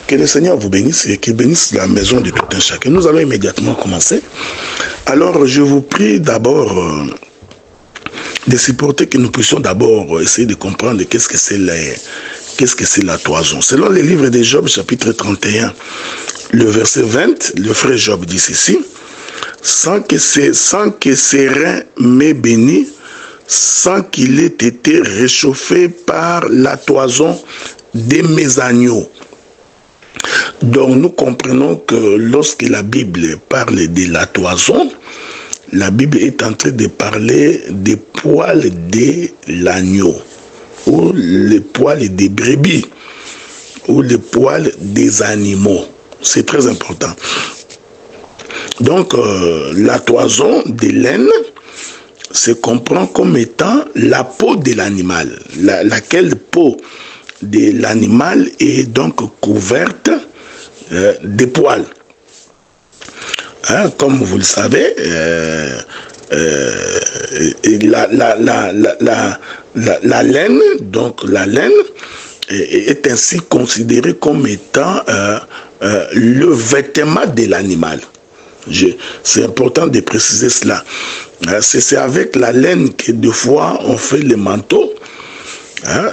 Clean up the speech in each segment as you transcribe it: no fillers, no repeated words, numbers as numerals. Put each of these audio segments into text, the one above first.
Que le Seigneur vous bénisse et qu'il bénisse la maison de tout un chacun. Nous allons immédiatement commencer. Alors, je vous prie d'abord de supporter que nous puissions d'abord essayer de comprendre qu'est-ce que c'est la toison. Selon les livres de Job, chapitre 31, le verset 20, le frère Job dit ceci: sans que ses reins m'aient béni, sans qu'il ait été réchauffé par la toison de mes agneaux. Donc nous comprenons que lorsque la Bible parle de la toison, la Bible est en train de parler des poils de l'agneau, ou les poils des brebis, ou les poils des animaux. C'est très important. Donc la toison de laine se comprend comme étant la peau de l'animal, laquelle peau de l'animal est donc couverte de poils. Hein, comme vous le savez, la laine, donc la laine est ainsi considérée comme étant le vêtement de l'animal. C'est important de préciser cela. C'est avec la laine que des fois on fait les manteaux, hein,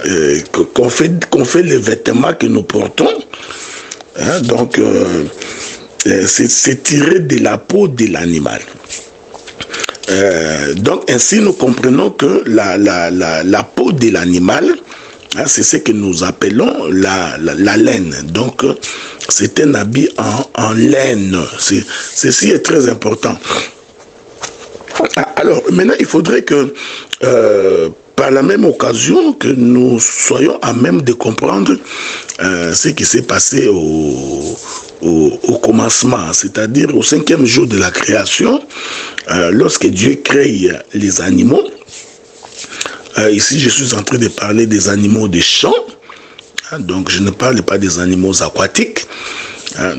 qu'on fait les vêtements que nous portons. Hein, donc, c'est tiré de la peau de l'animal. Donc, ainsi, nous comprenons que la peau de l'animal, hein, c'est ce que nous appelons la laine. Donc, c'est un habit en laine. Ceci est très important. Alors, maintenant, il faudrait que, par la même occasion, que nous soyons à même de comprendre ce qui s'est passé au commencement, c'est-à-dire au 5e jour de la création, lorsque Dieu crée les animaux. Ici, je suis en train de parler des animaux des champs, hein, donc je ne parle pas des animaux aquatiques.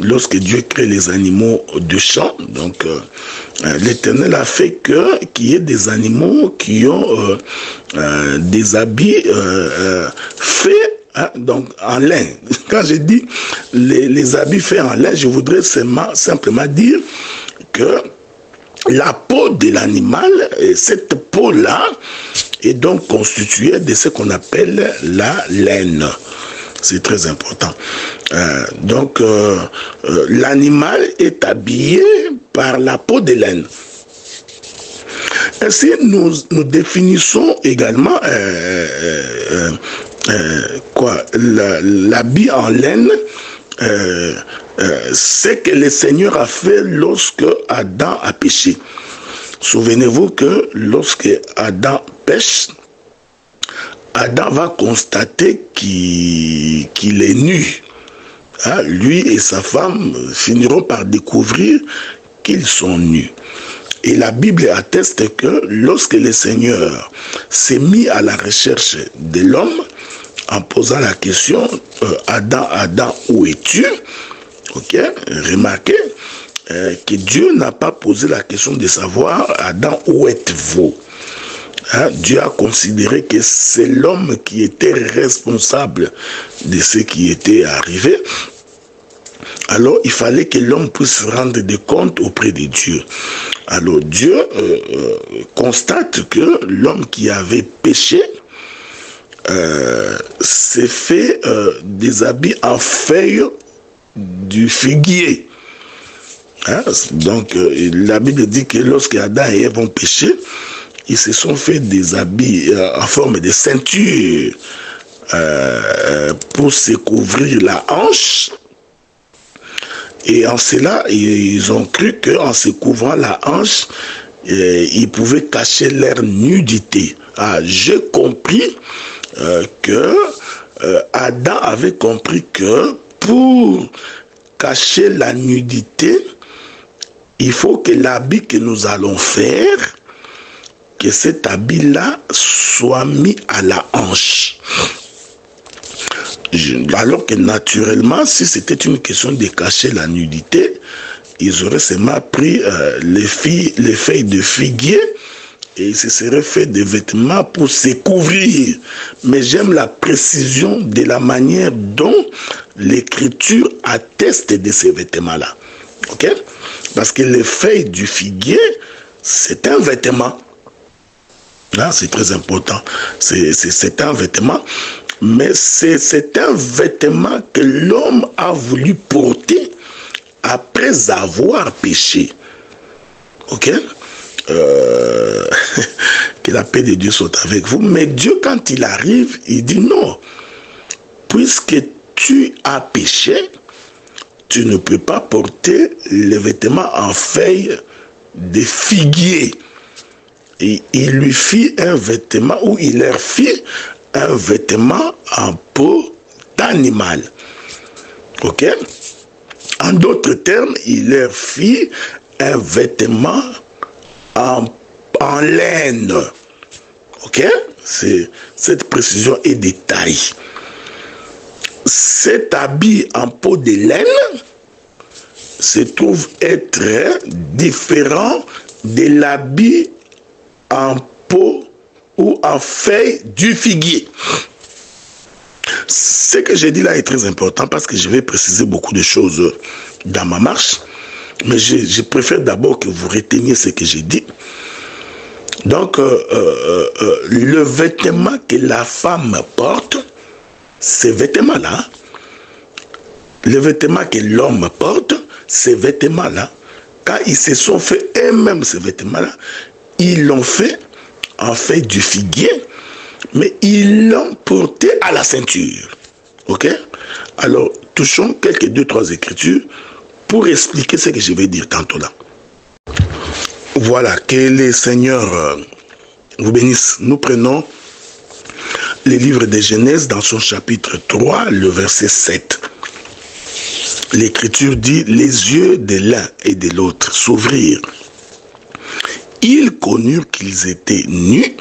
Lorsque Dieu crée les animaux de champ, donc l'Éternel a fait qu'il y ait des animaux qui ont des habits faits, hein, donc en lin. Quand je dis les habits faits en lin, je voudrais simplement dire que la peau de l'animal, cette peau-là, est donc constituée de ce qu'on appelle la laine. C'est très important. Donc, l'animal est habillé par la peau de laine. Ainsi, nous définissons également l'habit en laine. C'est que le Seigneur a fait lorsque Adam a péché. Souvenez-vous que lorsque Adam pêche, Adam va constater qu'il est nu. Hein, lui et sa femme finiront par découvrir qu'ils sont nus. Et la Bible atteste que lorsque le Seigneur s'est mis à la recherche de l'homme, en posant la question, Adam, où es-tu? Ok, remarquez que Dieu n'a pas posé la question de savoir, Adam, où êtes-vous? Hein, Dieu a considéré que c'est l'homme qui était responsable de ce qui était arrivé. Alors, il fallait que l'homme puisse rendre des comptes auprès de Dieu. Alors, Dieu constate que l'homme qui avait péché s'est fait des habits en feuilles du figuier. Hein? Donc, la Bible dit que lorsque Adam et Ève ont péché, ils se sont fait des habits en forme de ceinture pour se couvrir la hanche. Et en cela, ils ont cru qu'en se couvrant la hanche, ils pouvaient cacher leur nudité. Ah, j'ai compris que Adam avait compris que pour cacher la nudité, il faut que l'habit que nous allons faire, que cet habit-là soit mis à la hanche. Alors que naturellement, si c'était une question de cacher la nudité, ils auraient seulement pris les feuilles de figuier et il se serait fait des vêtements pour se couvrir. Mais j'aime la précision de la manière dont l'écriture atteste de ces vêtements-là. Ok? Parce que les feuilles du figuier, c'est un vêtement. Là, c'est très important. C'est un vêtement, mais c'est un vêtement que l'homme a voulu porter après avoir péché. Ok? Que la paix de Dieu soit avec vous. Mais Dieu, quand il arrive, il dit non. Puisque tu as péché, tu ne peux pas porter les vêtements en feuilles de figuier. Et il lui fit un vêtement, ou il leur fit un vêtement en peau d'animal. Ok? En d'autres termes, il leur fit un vêtement en laine. Ok? Cette précision est détaillée. Cet habit en peau de laine se trouve être différent de l'habit en peau ou en feuille du figuier. Ce que j'ai dit là est très important parce que je vais préciser beaucoup de choses dans ma marche. Mais je préfère d'abord que vous reteniez ce que j'ai dit. Donc, le vêtement que la femme porte, ces vêtements-là, le vêtement que l'homme porte, ces vêtements-là, quand ils se sont fait eux-mêmes ces vêtements-là, ils l'ont fait en fait du figuier, mais ils l'ont porté à la ceinture. Ok? Alors, touchons quelques 2-3 écritures pour expliquer ce que je vais dire tantôt là. Voilà, que le Seigneur vous bénisse. Nous prenons le livre de Genèse dans son chapitre 3, le verset 7. L'Écriture dit, les yeux de l'un et de l'autre s'ouvrirent. Ils connurent qu'ils étaient nus,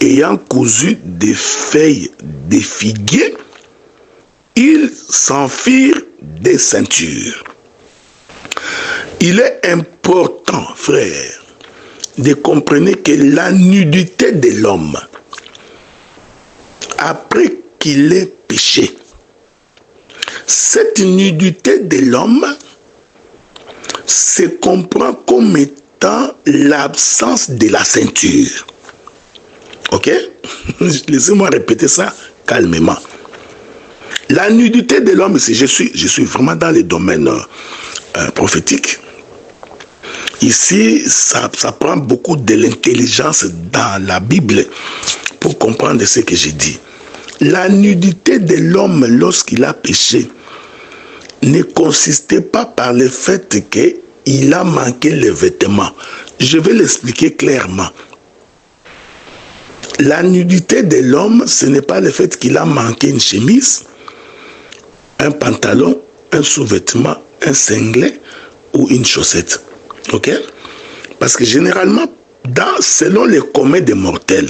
ayant cousu des feuilles de figuier, ils s'en firent des ceintures. Il est important, frère, de comprendre que la nudité de l'homme, après qu'il ait péché, cette nudité de l'homme se comprend comme étant l'absence de la ceinture. Ok? Laissez-moi répéter ça calmement. La nudité de l'homme, je suis vraiment dans les domaines prophétiques. Ici, ça prend beaucoup de l'intelligence dans la Bible pour comprendre ce que j'ai dit. La nudité de l'homme lorsqu'il a péché ne consistait pas par le fait qu'il a manqué les vêtements. Je vais l'expliquer clairement. La nudité de l'homme, ce n'est pas le fait qu'il a manqué une chemise, un pantalon, un sous-vêtement, un singlet ou une chaussette. Ok? Parce que généralement, selon les communs des mortels,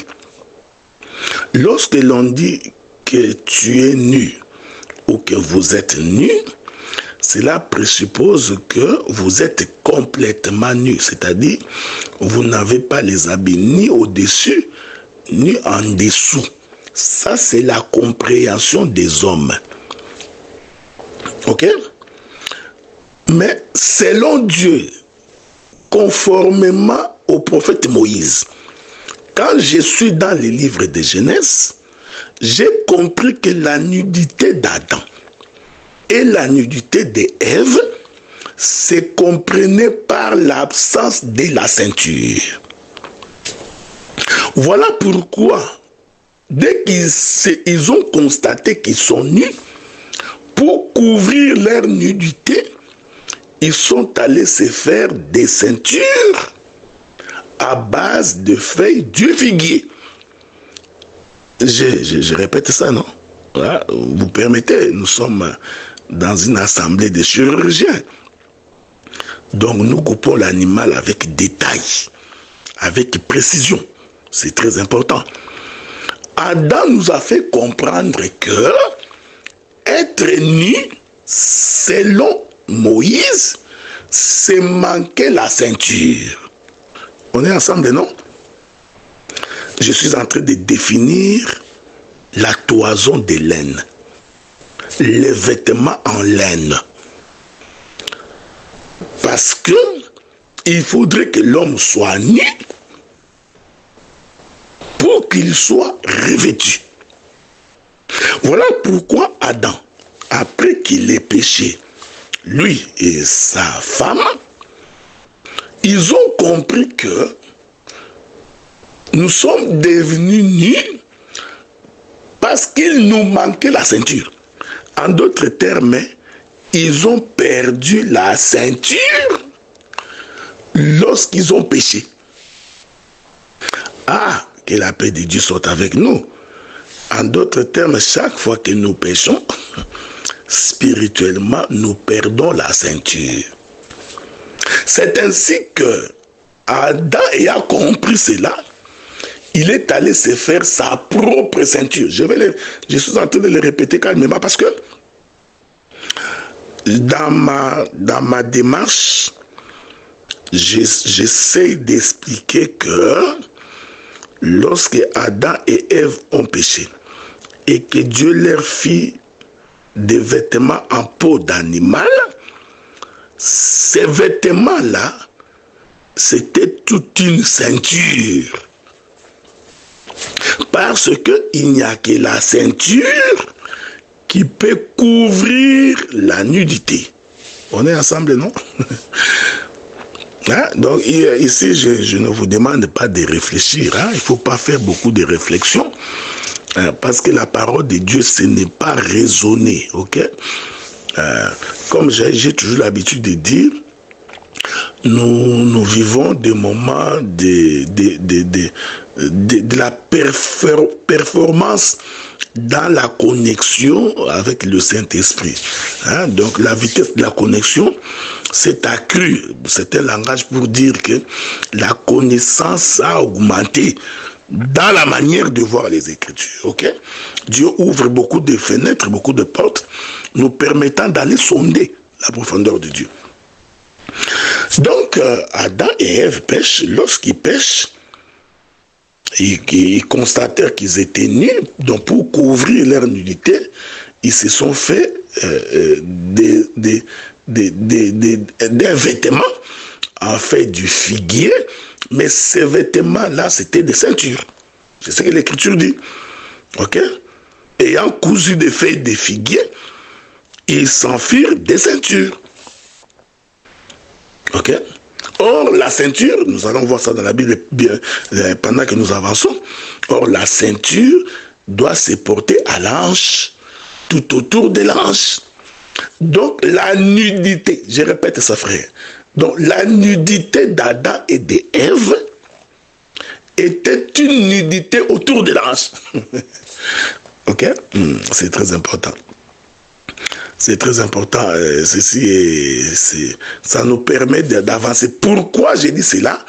lorsque l'on dit que tu es nu ou que vous êtes nu, cela présuppose que vous êtes complètement nu. C'est-à-dire, vous n'avez pas les habits ni au-dessus, ni en dessous. Ça, c'est la compréhension des hommes. Ok? Mais selon Dieu, conformément au prophète Moïse, quand je suis dans les livres de Genèse, j'ai compris que la nudité d'Adam et la nudité d'Ève se comprenaient par l'absence de la ceinture. Voilà pourquoi, dès qu'ils ont constaté qu'ils sont nus, pour couvrir leur nudité, ils sont allés se faire des ceintures à base de feuilles du figuier. Je répète ça, non? Voilà, vous permettez, nous sommes dans une assemblée de chirurgiens. Donc nous coupons l'animal avec détail, avec précision. C'est très important. Adam nous a fait comprendre que être nu, selon Moïse, c'est manquer la ceinture. On est ensemble, non? je suis en train de définir la toison de laine, les vêtements en laine. Parce que il faudrait que l'homme soit nu pour qu'il soit revêtu. Voilà pourquoi Adam, après qu'il ait péché, lui et sa femme, ils ont compris que nous sommes devenus nus parce qu'il nous manquait la ceinture. En d'autres termes, ils ont perdu la ceinture lorsqu'ils ont péché. Ah, que la paix de Dieu soit avec nous. En d'autres termes, chaque fois que nous péchons, spirituellement, nous perdons la ceinture. C'est ainsi que Adam ayant compris cela, il est allé se faire sa propre ceinture. Je suis en train de le répéter calmement parce que dans ma démarche, j'essaie d'expliquer que lorsque Adam et Ève ont péché et que Dieu leur fit des vêtements en peau d'animal, ces vêtements-là, c'était toute une ceinture. Parce qu'il n'y a que la ceinture qui peut couvrir la nudité. On est ensemble, non? Hein? Donc ici, je ne vous demande pas de réfléchir. Hein? Il ne faut pas faire beaucoup de réflexions. Parce que la parole de Dieu, ce n'est pas raisonner. Ok? Comme j'ai toujours l'habitude de dire, nous vivons des moments de la performance dans la connexion avec le Saint-Esprit. Hein? Donc la vitesse de la connexion s'est accrue. C'est un langage pour dire que la connaissance a augmenté dans la manière de voir les Écritures. Okay? Dieu ouvre beaucoup de fenêtres, beaucoup de portes, nous permettant d'aller sonder la profondeur de Dieu. Donc, Adam et Ève pêchent. Lorsqu'ils pêchent, ils constatèrent qu'ils étaient nus. Donc, pour couvrir leur nudité, ils se sont fait des vêtements en fait du figuier. Mais ces vêtements-là, c'était des ceintures. C'est ce que l'Écriture dit. Ok? Ayant cousu des feuilles de figuier, ils s'en firent des ceintures. Ok? Or, la ceinture, nous allons voir ça dans la Bible pendant que nous avançons. Or, la ceinture doit se porter à l'anche, tout autour de l'anche. Donc, la nudité, je répète ça, frère. Donc, la nudité d'Adam et d'Ève était une nudité autour de l'ange. Ok? C'est très important. C'est très important. Ça nous permet d'avancer. Pourquoi j'ai dit cela?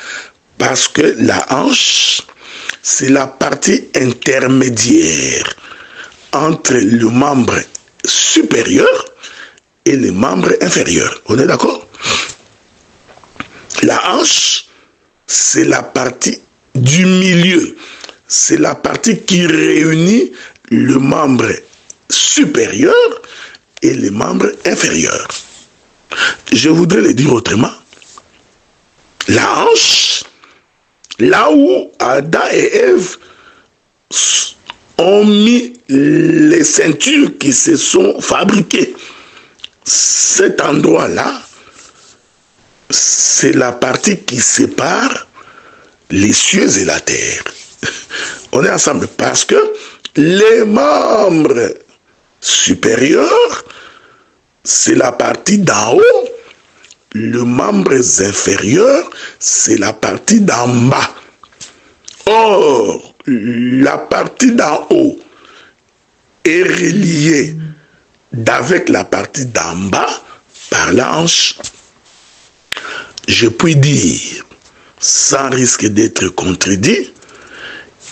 Parce que la hanche, c'est la partie intermédiaire entre le membre supérieur et le membre inférieur. On est d'accord? La hanche, c'est la partie du milieu. C'est la partie qui réunit le membre supérieur et les membres inférieurs. Je voudrais le dire autrement. La hanche, là où Adam et Ève ont mis les ceintures qui se sont fabriquées, cet endroit-là, c'est la partie qui sépare les cieux et la terre. On est ensemble parce que les membres supérieurs, c'est la partie d'en haut. Les membres inférieurs, c'est la partie d'en bas. Or, la partie d'en haut est reliée avec la partie d'en bas par la hanche. Je puis dire, sans risque d'être contredit,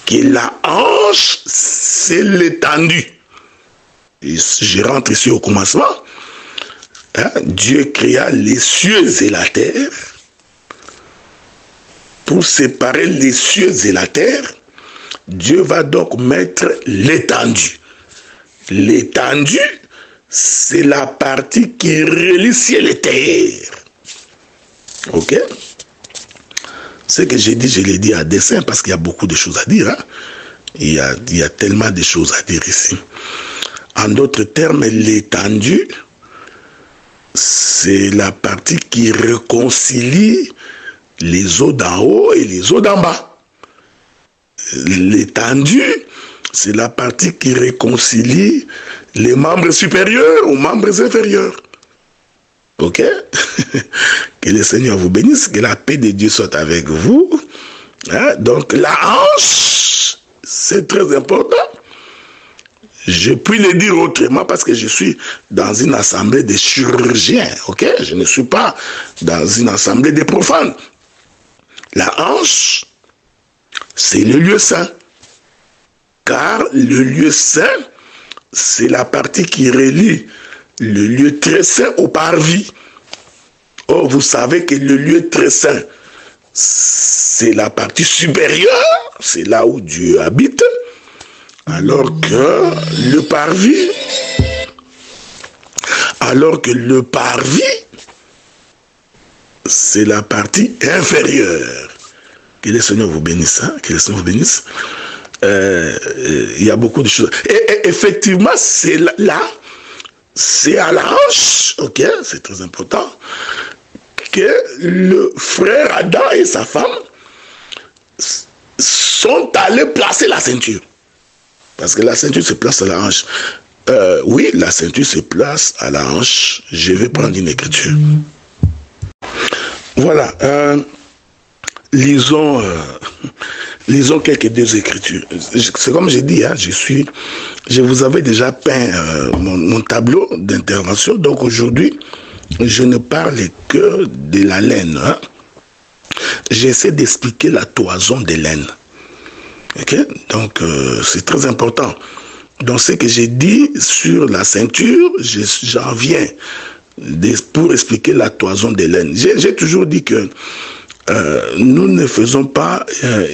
que la hanche, c'est l'étendue. Je rentre ici au commencement. Hein? Dieu créa les cieux et la terre. Pour séparer les cieux et la terre, Dieu va donc mettre l'étendue. L'étendue, c'est la partie qui relie ciel et terre. Ok? Ce que j'ai dit, je l'ai dit à dessein parce qu'il y a beaucoup de choses à dire. Hein? Il y a tellement de choses à dire ici. En d'autres termes, l'étendue, c'est la partie qui réconcilie les eaux d'en haut et les eaux d'en bas. L'étendue, c'est la partie qui réconcilie les membres supérieurs aux membres inférieurs. Ok? Que le Seigneur vous bénisse, que la paix de Dieu soit avec vous. Hein? Donc la hanche, c'est très important. Je puis le dire autrement parce que je suis dans une assemblée de chirurgiens. Ok? Je ne suis pas dans une assemblée de profanes. La hanche, c'est le lieu saint. Car le lieu saint, c'est la partie qui relie le lieu très saint au parvis. Or, vous savez que le lieu très saint, c'est la partie supérieure, c'est là où Dieu habite, alors que le parvis, c'est la partie inférieure. Que le Seigneur vous bénisse, hein? Que le Seigneur vous bénisse. Il y a beaucoup de choses. Et effectivement, c'est là, c'est à la hanche, ok, c'est très important, que le frère Adam et sa femme sont allés placer la ceinture. Parce que la ceinture se place à la hanche. Oui, la ceinture se place à la hanche. Je vais prendre une écriture. Voilà. Lisons quelques deux écritures. C'est comme j'ai dit, hein, je vous avais déjà peint mon tableau d'intervention. Donc aujourd'hui, je ne parle que de la laine. Hein. J'essaie d'expliquer la toison des laines. Okay? Donc c'est très important. Dans ce que j'ai dit sur la ceinture, j'en viens pour expliquer la toison des laines. J'ai toujours dit que nous ne faisons pas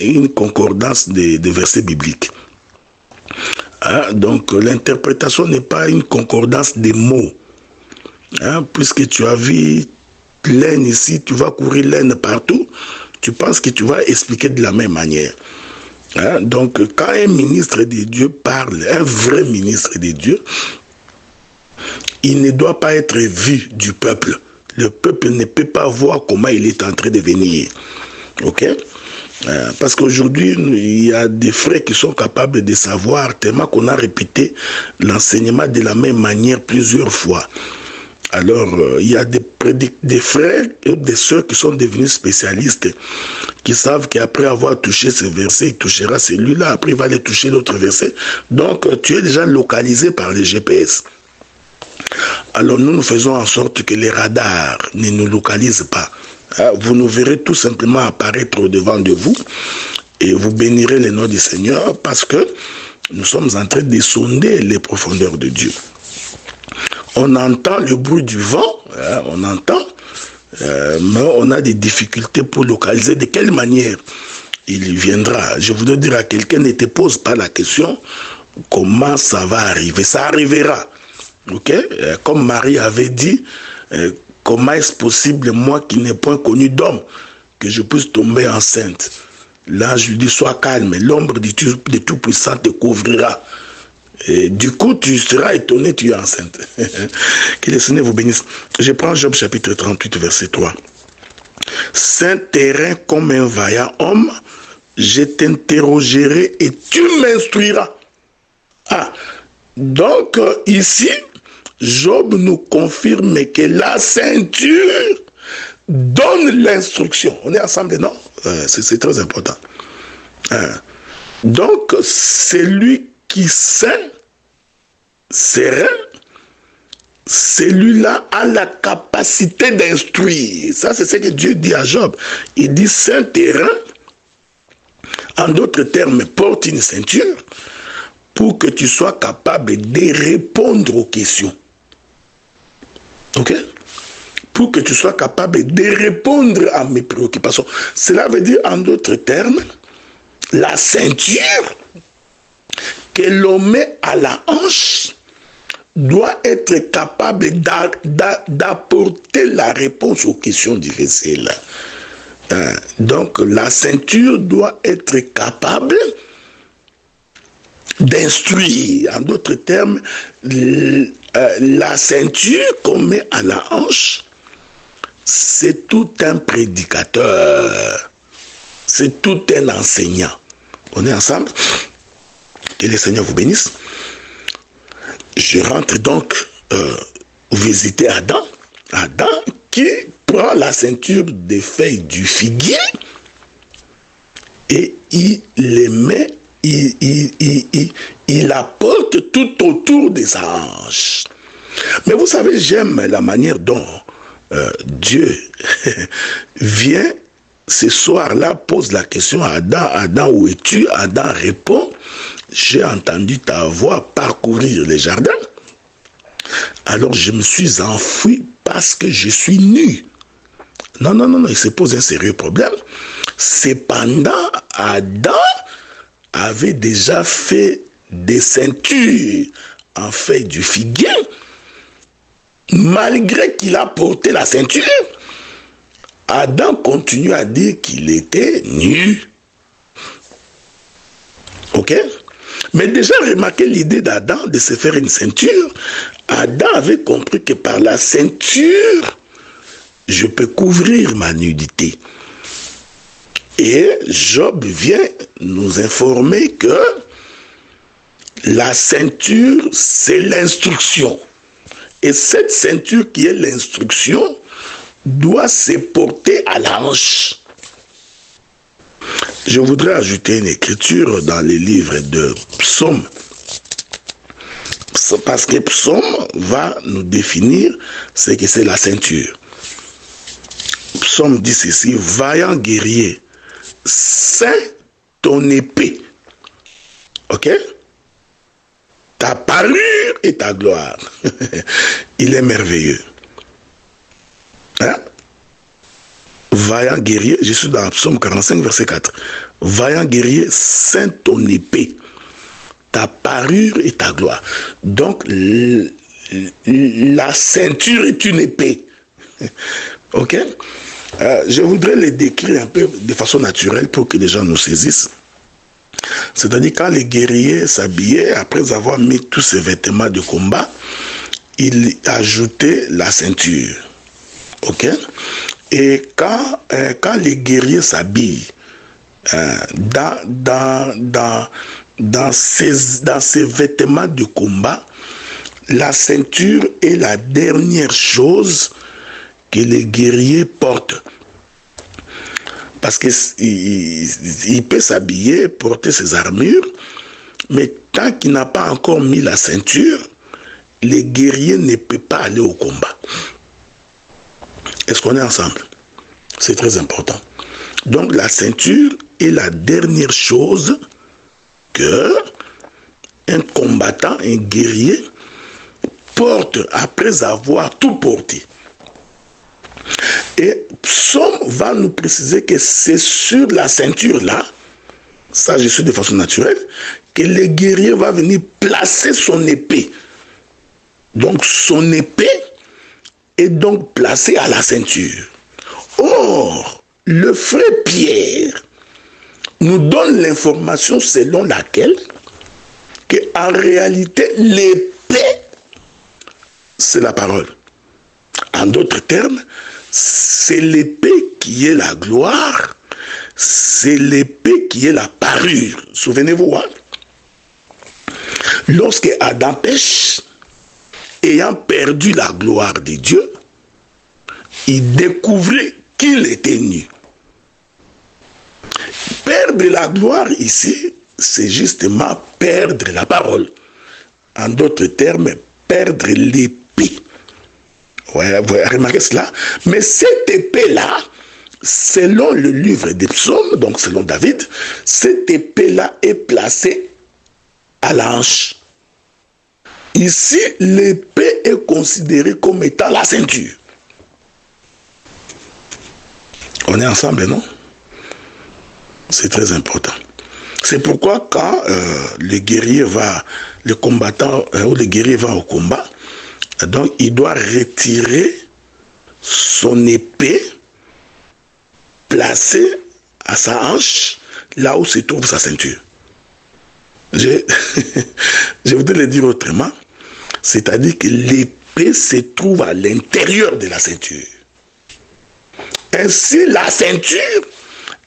une concordance des versets bibliques. Hein? Donc l'interprétation n'est pas une concordance des mots. Hein? Puisque tu as vu laine ici, tu vas courir laine partout, tu penses que tu vas expliquer de la même manière. Hein? Donc quand un ministre de Dieu parle, un vrai ministre de Dieu, il ne doit pas être vu du peuple. Le peuple ne peut pas voir comment il est en train de venir. Ok? Parce qu'aujourd'hui, il y a des frères qui sont capables de savoir, tellement qu'on a répété l'enseignement de la même manière plusieurs fois. Alors, il y a des frères et des sœurs qui sont devenus spécialistes, qui savent qu'après avoir touché ce verset, il touchera celui-là, après il va aller toucher l'autre verset. Donc, tu es déjà localisé par les GPS. Alors nous faisons en sorte que les radars ne nous localisent pas. Vous nous verrez tout simplement apparaître au-devant de vous et vous bénirez le nom du Seigneur parce que nous sommes en train de sonder les profondeurs de Dieu. On entend le bruit du vent, on entend, mais on a des difficultés pour localiser de quelle manière il viendra. Je voudrais dire à quelqu'un, ne te pose pas la question comment ça va arriver. Ça arrivera. Ok, comme Marie avait dit, comment est-ce possible, moi qui n'ai point connu d'homme, que je puisse tomber enceinte? Là, je lui dis, sois calme, l'ombre du Tout-Puissant te couvrira. Et du coup, tu seras étonné, tu es enceinte. Que le Seigneur vous bénisse. Je prends Job chapitre 38, verset 3. Saint terrain comme un vaillant homme, je t'interrogerai et tu m'instruiras. Ah, donc ici, Job nous confirme que la ceinture donne l'instruction. On est ensemble, non? C'est très important. Donc, celui qui sait, serein, celui-là a la capacité d'instruire. Ça, c'est ce que Dieu dit à Job. Il dit, saint terrain, en d'autres termes, porte une ceinture pour que tu sois capable de répondre aux questions. Ok? Pour que tu sois capable de répondre à mes préoccupations. Cela veut dire, en d'autres termes, la ceinture que l'on met à la hanche doit être capable d'apporter la réponse aux questions difficiles. Donc, la ceinture doit être capable d'instruire. En d'autres termes, la ceinture qu'on met à la hanche, c'est tout un prédicateur. C'est tout un enseignant. On est ensemble? Que le Seigneur vous bénisse. Je rentre donc visiter Adam. Adam qui prend la ceinture des feuilles du figuier et il les met, il la porte tout autour des hanches. Mais vous savez, j'aime la manière dont Dieu vient ce soir-là, pose la question à Adam. Adam, où es-tu? Adam répond, j'ai entendu ta voix parcourir les jardins. Alors je me suis enfui parce que je suis nu. Non, non, non, non, il se pose un sérieux problème. Cependant, Adam avait déjà fait des ceintures en feuille du figuier. Malgré qu'il a porté la ceinture, Adam continue à dire qu'il était nu. Ok? Mais déjà, remarquez l'idée d'Adam de se faire une ceinture. Adam avait compris que par la ceinture, je peux couvrir ma nudité. Et Job vient nous informer que la ceinture, c'est l'instruction. Et cette ceinture qui est l'instruction doit se porter à la hanche. Je voudrais ajouter une écriture dans les livres de Psaume. Parce que Psaume va nous définir ce que c'est la ceinture. Psaume dit ceci: vaillant guerrier, c'est ton épée. Ok? Ta parure et ta gloire. Il est merveilleux. Hein? Vaillant guerrier, je suis dans Psaume 45, verset 4. Vaillant guerrier, c'est ton épée, ta parure et ta gloire. Donc, la ceinture est une épée. Ok? Je voudrais les décrire un peu de façon naturelle pour que les gens nous saisissent. C'est-à-dire, quand les guerriers s'habillaient, après avoir mis tous ces vêtements de combat, ils ajoutaient la ceinture. Ok? Et quand les guerriers s'habillent dans ces vêtements de combat, la ceinture est la dernière chose que les guerriers portent. Parce qu'il peut s'habiller, porter ses armures, mais tant qu'il n'a pas encore mis la ceinture, les guerriers ne peuvent pas aller au combat. Est-ce qu'on est ensemble? C'est très important. Donc la ceinture est la dernière chose que un combattant, un guerrier, porte après avoir tout porté. Et Psaume va nous préciser que c'est sur la ceinture-là, ça je suis de façon naturelle, que le guerrier va venir placer son épée. Donc son épée est donc placée à la ceinture. Or, le frère Pierre nous donne l'information selon laquelle que en réalité l'épée, c'est la parole. En d'autres termes, c'est l'épée qui est la gloire, c'est l'épée qui est la parure. Souvenez-vous, hein? Lorsque Adam pêche, ayant perdu la gloire de Dieu, il découvrait qu'il était nu. Perdre la gloire ici, c'est justement perdre la parole. En d'autres termes, perdre l'épée. Ouais, vous remarquez cela? Mais cette épée-là, selon le livre des psaumes, donc selon David, cette épée-là est placée à la hanche. Ici, l'épée est considérée comme étant la ceinture. On est ensemble, non? C'est très important. C'est pourquoi quand le combattant ou le guerrier va au combat, donc il doit retirer son épée placée à sa hanche, là où se trouve sa ceinture. Je voudrais le dire autrement, c'est-à-dire que l'épée se trouve à l'intérieur de la ceinture. Ainsi, la ceinture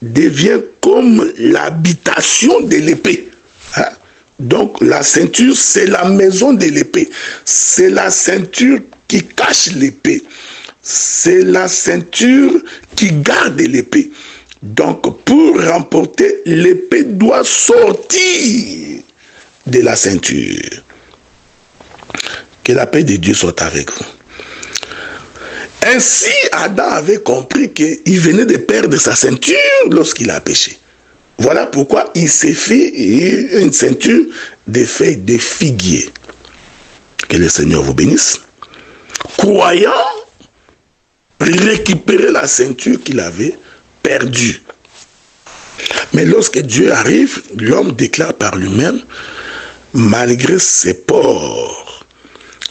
devient comme l'habitation de l'épée. Hein? Donc, la ceinture, c'est la maison de l'épée. C'est la ceinture qui cache l'épée. C'est la ceinture qui garde l'épée. Donc, pour remporter, l'épée doit sortir de la ceinture. Que la paix de Dieu soit avec vous. Ainsi, Adam avait compris qu'il venait de perdre sa ceinture lorsqu'il a péché. Voilà pourquoi il s'est fait une ceinture de feuilles de figuier. Que le Seigneur vous bénisse. Croyant récupérer la ceinture qu'il avait perdue. Mais lorsque Dieu arrive, l'homme déclare par lui-même, malgré ses ports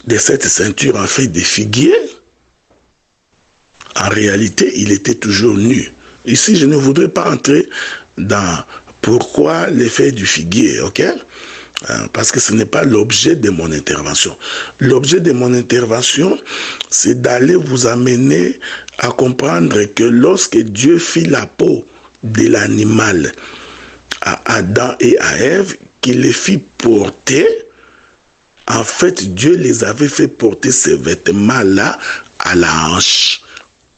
de cette ceinture en feuilles de figuier, en réalité, il était toujours nu. Ici, je ne voudrais pas entrer dans pourquoi l'effet du figuier, ok? Parce que ce n'est pas l'objet de mon intervention. L'objet de mon intervention, c'est d'aller vous amener à comprendre que lorsque Dieu fit la peau de l'animal à Adam et à Ève, qu'il les fit porter, en fait, Dieu les avait fait porter ces vêtements-là à la hanche.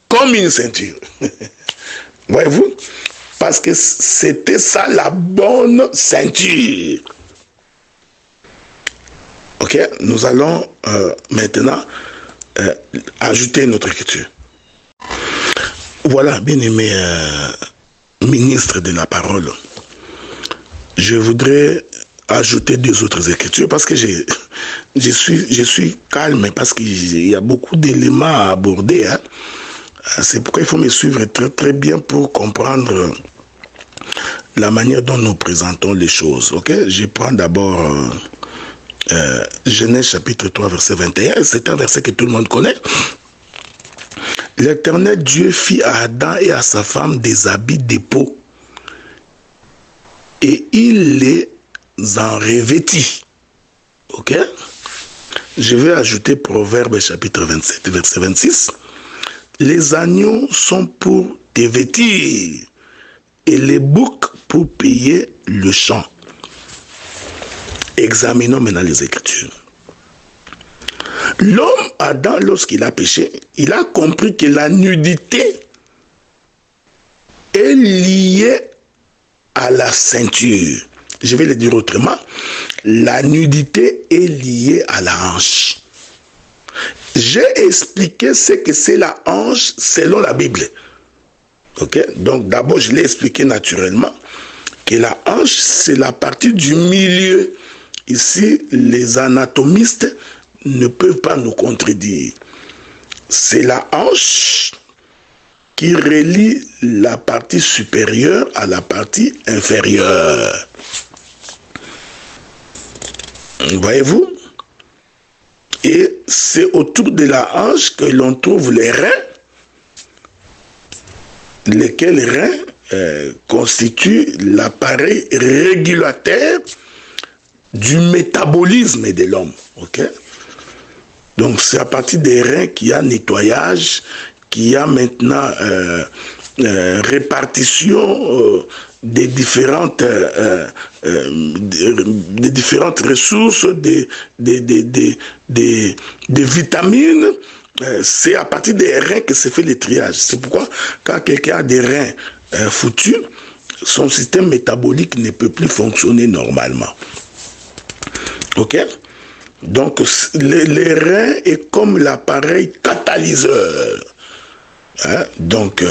Comme une ceinture. Voyez-vous? Parce que c'était ça la bonne ceinture. Ok? Nous allons maintenant ajouter une autre écriture. Voilà, bien-aimé ministre de la parole. Je voudrais ajouter deux autres écritures parce que je suis calme parce qu'il y a beaucoup d'éléments à aborder. Hein? C'est pourquoi il faut me suivre très très bien pour comprendre la manière dont nous présentons les choses. Ok? Je prends d'abord Genèse chapitre 3 verset 21. C'est un verset que tout le monde connaît. L'Éternel Dieu fit à Adam et à sa femme des habits de peau et il les en revêtit. Ok? Je vais ajouter Proverbe chapitre 27 verset 26. Les agneaux sont pour te vêtir et les boucs pour payer le champ. Examinons maintenant les Écritures. L'homme Adam, lorsqu'il a péché, il a compris que la nudité est liée à la ceinture. Je vais le dire autrement. La nudité est liée à la hanche. J'ai expliqué ce que c'est la hanche selon la Bible. Ok? Donc d'abord, je l'ai expliqué naturellement que la hanche, c'est la partie du milieu. Ici, les anatomistes ne peuvent pas nous contredire. C'est la hanche qui relie la partie supérieure à la partie inférieure. Voyez-vous? Et c'est autour de la hanche que l'on trouve les reins, lesquels reins constituent l'appareil régulateur du métabolisme de l'homme. Okay? Donc c'est à partir des reins qu'il y a nettoyage, qu'il y a maintenant répartition des différentes ressources, des vitamines. C'est à partir des reins que se fait le triage. C'est pourquoi quand quelqu'un a des reins foutus, son système métabolique ne peut plus fonctionner normalement. Ok? Donc les reins est comme l'appareil catalyseur. Hein? Donc,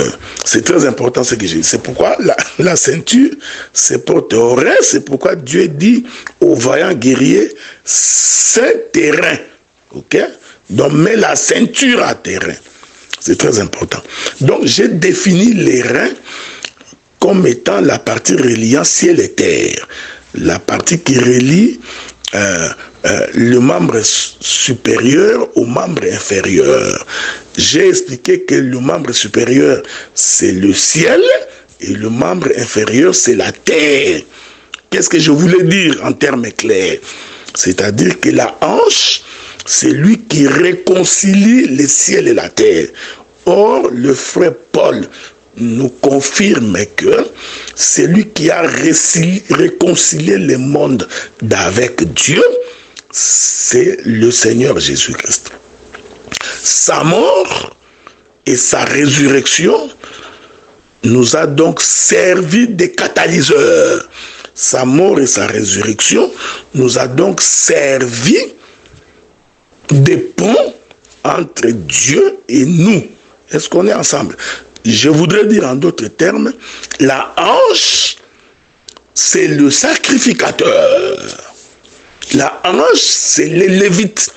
c'est très important ce que j'ai dit. C'est pourquoi la ceinture se porte au rein. C'est pourquoi Dieu dit aux vaillants guerriers, c'est tes reins. Ok? Donc, mets la ceinture à tes reins. C'est très important. Donc, j'ai défini les reins comme étant la partie reliant ciel et terre. La partie qui relie le membre supérieur au membre inférieur. J'ai expliqué que le membre supérieur, c'est le ciel, et le membre inférieur, c'est la terre. Qu'est-ce que je voulais dire en termes clairs? C'est-à-dire que la hanche, c'est lui qui réconcilie le ciel et la terre. Or, le frère Paul nous confirme que c'est lui qui a réconcilié le monde avec Dieu, c'est le Seigneur Jésus-Christ. Sa mort et sa résurrection nous a donc servi de catalyseurs. Sa mort et sa résurrection nous a donc servi de pont entre Dieu et nous. Est-ce qu'on est ensemble? Je voudrais dire en d'autres termes, la hanche, c'est le sacrificateur. La hanche, c'est les Lévites.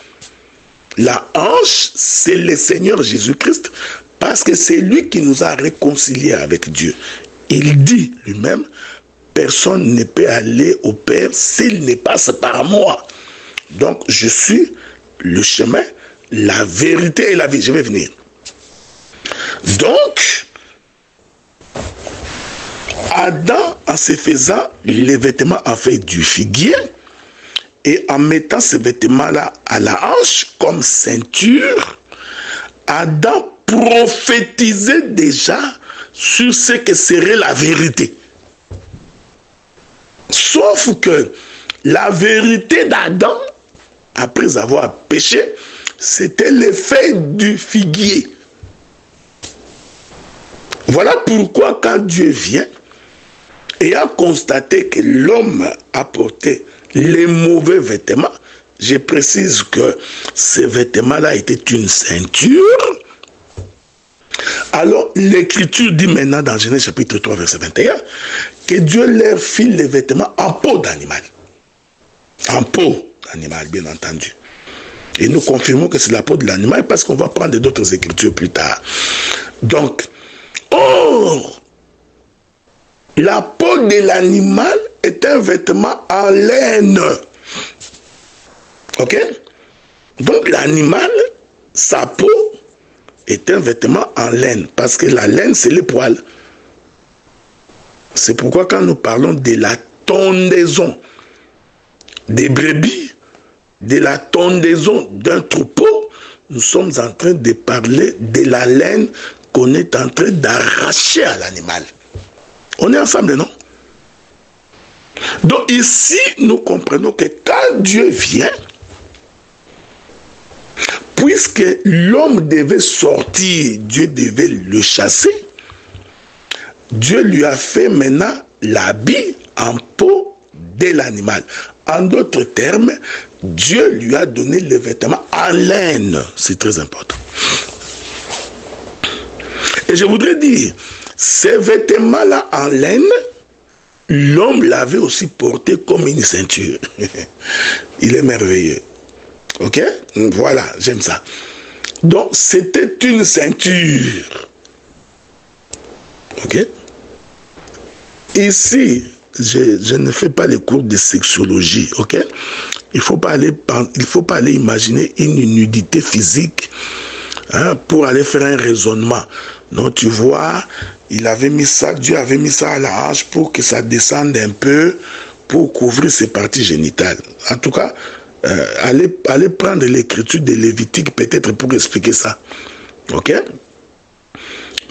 La hanche, c'est le Seigneur Jésus-Christ, parce que c'est lui qui nous a réconciliés avec Dieu. Il dit lui-même, personne ne peut aller au Père s'il ne passe par moi. Donc, je suis le chemin, la vérité et la vie. Je vais venir. Donc, Adam, en se faisant les vêtements en fait du figuier, et en mettant ces vêtements-là à la hanche comme ceinture, Adam prophétisait déjà sur ce que serait la vérité. Sauf que la vérité d'Adam, après avoir péché, c'était l'effet du figuier. Voilà pourquoi quand Dieu vient et a constaté que l'homme a porté les mauvais vêtements, je précise que ces vêtements-là étaient une ceinture. Alors, l'Écriture dit maintenant dans Genèse chapitre 3, verset 21, que Dieu leur file les vêtements en peau d'animal. En peau d'animal, bien entendu. Et nous confirmons que c'est la peau de l'animal parce qu'on va prendre d'autres Écritures plus tard. Donc, or, la peau de l'animal est un vêtement en laine. Ok? Donc l'animal, sa peau est un vêtement en laine, parce que la laine, c'est les poils. C'est pourquoi quand nous parlons de la tondaison des brebis, de la tondaison d'un troupeau, nous sommes en train de parler de la laine qu'on est en train d'arracher à l'animal. On est ensemble, non? Donc ici, nous comprenons que quand Dieu vient, puisque l'homme devait sortir, Dieu devait le chasser, Dieu lui a fait maintenant l'habit en peau de l'animal. En d'autres termes, Dieu lui a donné les vêtements en laine. C'est très important. Et je voudrais dire, ces vêtements-là en laine, l'homme l'avait aussi porté comme une ceinture. Il est merveilleux. Ok? Voilà, j'aime ça. Donc, c'était une ceinture. Ok? Ici, je ne fais pas les cours de sexologie. Ok? Il ne faut pas aller imaginer une nudité physique, hein, pour aller faire un raisonnement. Non, tu vois, il avait mis ça, Dieu avait mis ça à la hanche pour que ça descende un peu, pour couvrir ses parties génitales. En tout cas, allez prendre l'écriture de Lévitique peut-être pour expliquer ça. Ok?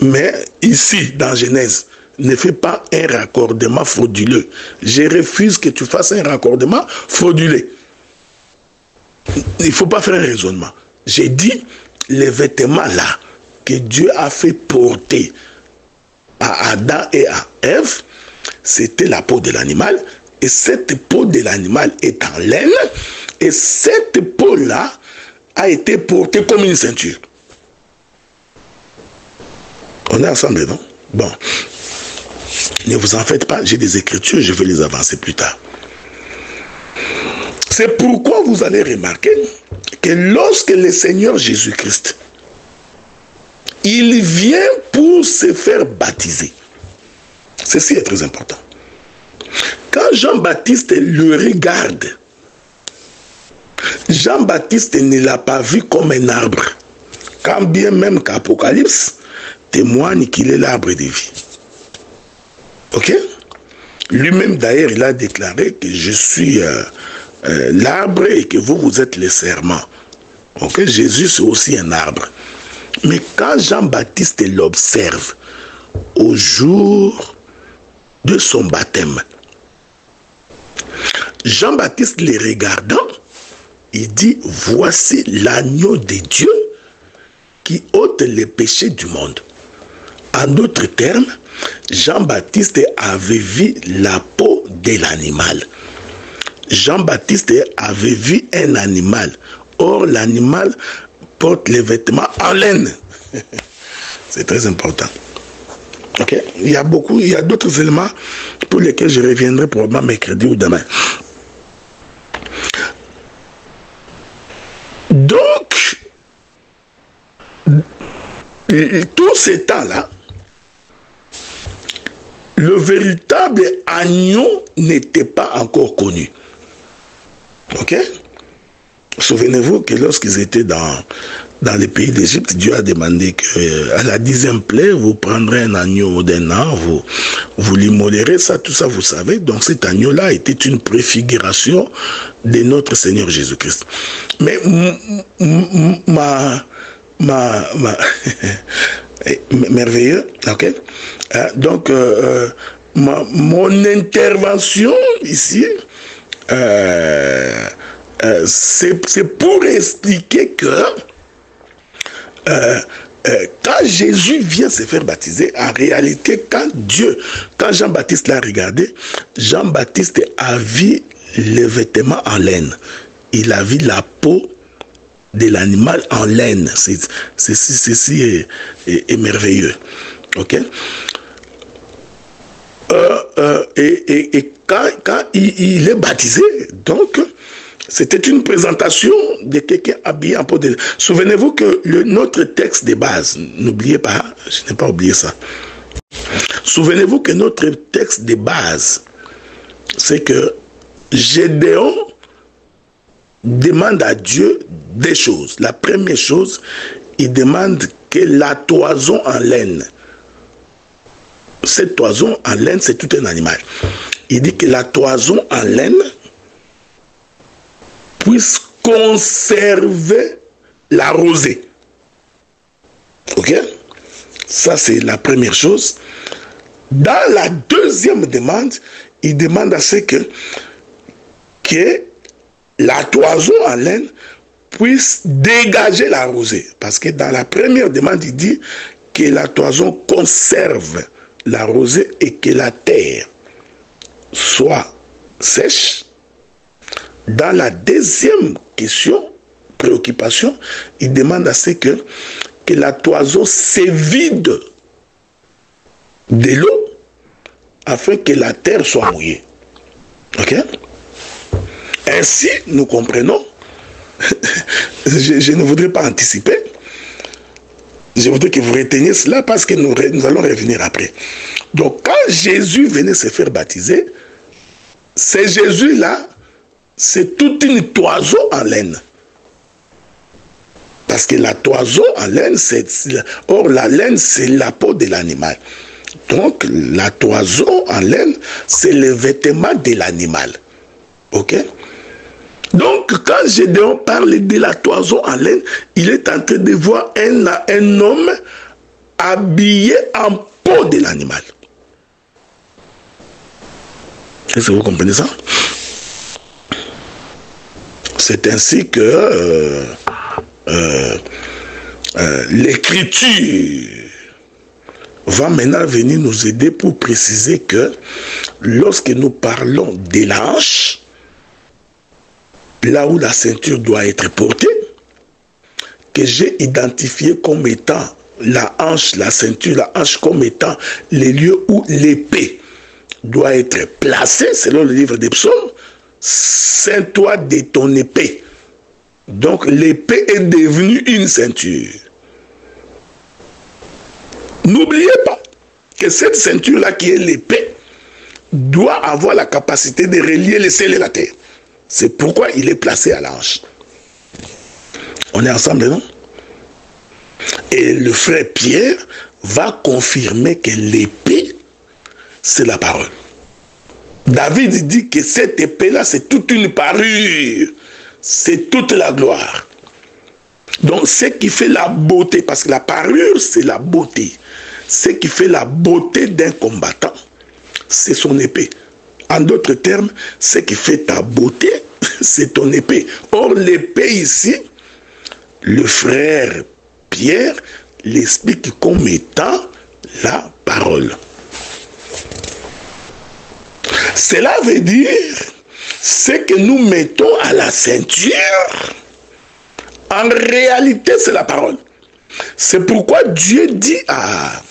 Mais ici, dans Genèse, ne fais pas un raccordement frauduleux. Je refuse que tu fasses un raccordement frauduleux. Il ne faut pas faire un raisonnement. J'ai dit, les vêtements là, que Dieu a fait porter à Adam et à Ève, c'était la peau de l'animal, et cette peau de l'animal est en laine, et cette peau-là a été portée comme une ceinture. On est ensemble, non? Bon. Ne vous en faites pas, j'ai des écritures, je vais les avancer plus tard. C'est pourquoi vous allez remarquer que lorsque le Seigneur Jésus-Christ, il vient pour se faire baptiser. Ceci est très important. Quand Jean-Baptiste le regarde, Jean-Baptiste ne l'a pas vu comme un arbre. Quand bien même qu'Apocalypse témoigne qu'il est l'arbre de vie. Ok? Lui-même d'ailleurs, il a déclaré que je suis l'arbre et que vous êtes les serments. Ok? Jésus c'est aussi un arbre. Mais quand Jean-Baptiste l'observe au jour de son baptême, Jean-Baptiste les regardant, il dit, voici l'agneau de Dieu qui ôte les péchés du monde. En d'autres termes, Jean-Baptiste avait vu la peau de l'animal. Jean-Baptiste avait vu un animal. Or, l'animal porte les vêtements en laine. C'est très important. Ok? Il y a d'autres éléments pour lesquels je reviendrai probablement mercredi ou demain. Donc, tout ce temps-là, le véritable agneau n'était pas encore connu. Ok? Souvenez-vous que lorsqu'ils étaient dans les pays d'Égypte, Dieu a demandé qu'à la 10e plaie, vous prendrez un agneau d'un an, vous l'immollerez, ça, tout ça, vous savez. Donc cet agneau-là était une préfiguration de notre Seigneur Jésus-Christ. Mais merveilleux, ok? Donc, mon intervention ici, c'est pour expliquer que quand Jésus vient se faire baptiser, en réalité, quand Jean-Baptiste l'a regardé, Jean-Baptiste a vu les vêtements en laine. Il a vu la peau de l'animal en laine. Ceci est merveilleux. Ok? Et quand il est baptisé, donc, c'était une présentation de quelqu'un habillé en peau de... Souvenez-vous que notre texte de base, n'oubliez pas, je n'ai pas oublié ça. Souvenez-vous que notre texte de base, c'est que Gédéon demande à Dieu des choses. La première chose, il demande que la toison en laine, cette toison en laine, c'est tout un animal. Il dit que la toison en laine puisse conserver la rosée. Ok? Ça, c'est la première chose. Dans la deuxième demande, il demande à ce que la toison en laine puisse dégager la rosée. Parce que dans la première demande, il dit que la toison conserve la rosée et que la terre soit sèche. Dans la deuxième question, préoccupation, il demande à ce que la toison se vide de l'eau afin que la terre soit mouillée. Ok? Ainsi, nous comprenons, je ne voudrais pas anticiper, je voudrais que vous reteniez cela parce que nous allons revenir après. Donc, quand Jésus venait se faire baptiser, c'est Jésus-là, c'est toute une toison en laine. Parce que la toison en laine, or la laine, c'est la peau de l'animal. Donc, la toison en laine, c'est le vêtement de l'animal. Ok? Donc, quand Gédéon parle de la toison en laine, il est en train de voir un homme habillé en peau de l'animal. Est-ce que vous comprenez ça? C'est ainsi que l'écriture va maintenant venir nous aider pour préciser que lorsque nous parlons de la hanche, là où la ceinture doit être portée, que j'ai identifié comme étant la hanche, la ceinture, la hanche comme étant les lieux où l'épée doit être placée, selon le livre des psaumes. Ceins-toi de ton épée. Donc l'épée est devenue une ceinture. N'oubliez pas que cette ceinture-là qui est l'épée doit avoir la capacité de relier le ciel et la terre. C'est pourquoi il est placé à la hanche. On est ensemble, non? Et le frère Pierre va confirmer que l'épée, c'est la parole. David dit que cette épée-là, c'est toute une parure. C'est toute la gloire. Donc, ce qui fait la beauté, parce que la parure, c'est la beauté. Ce qui fait la beauté d'un combattant, c'est son épée. En d'autres termes, ce qui fait ta beauté, c'est ton épée. Or, l'épée ici, le frère Pierre l'explique comme étant la parole. Cela veut dire ce que nous mettons à la ceinture, en réalité, c'est la parole. C'est pourquoi Dieu dit à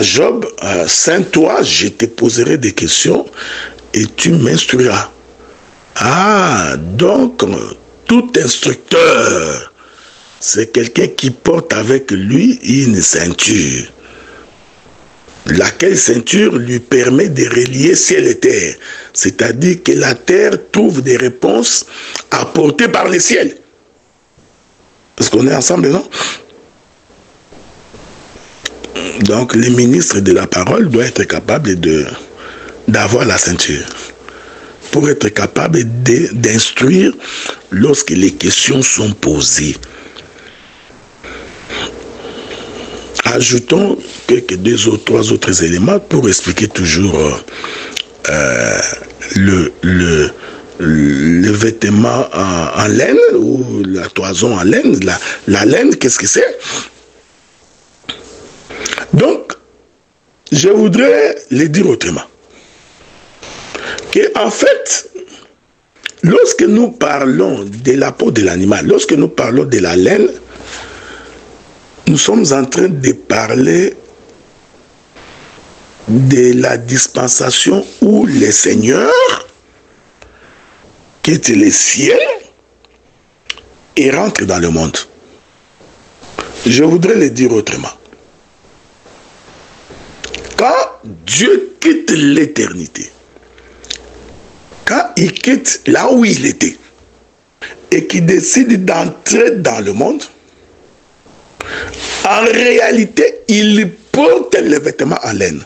Job, Saint-toi, je te poserai des questions et tu m'instruiras. Ah, donc, tout instructeur, c'est quelqu'un qui porte avec lui une ceinture. Laquelle ceinture lui permet de relier ciel et terre. C'est-à-dire que la terre trouve des réponses apportées par le ciel. Est-ce qu'on est ensemble, non? Donc, le ministre de la parole doit être capable d'avoir la ceinture. Pour être capable d'instruire lorsque les questions sont posées. Ajoutons trois autres éléments pour expliquer toujours le vêtement en laine ou la toison en laine. La laine, qu'est-ce que c'est? Donc, je voudrais le dire autrement. En fait, lorsque nous parlons de la peau de l'animal, lorsque nous parlons de la laine, nous sommes en train de parler de la dispensation où le Seigneur quitte le ciel et rentre dans le monde. Je voudrais le dire autrement. Quand Dieu quitte l'éternité, quand il quitte là où il était et qu'il décide d'entrer dans le monde, en réalité, il porte les vêtements en laine.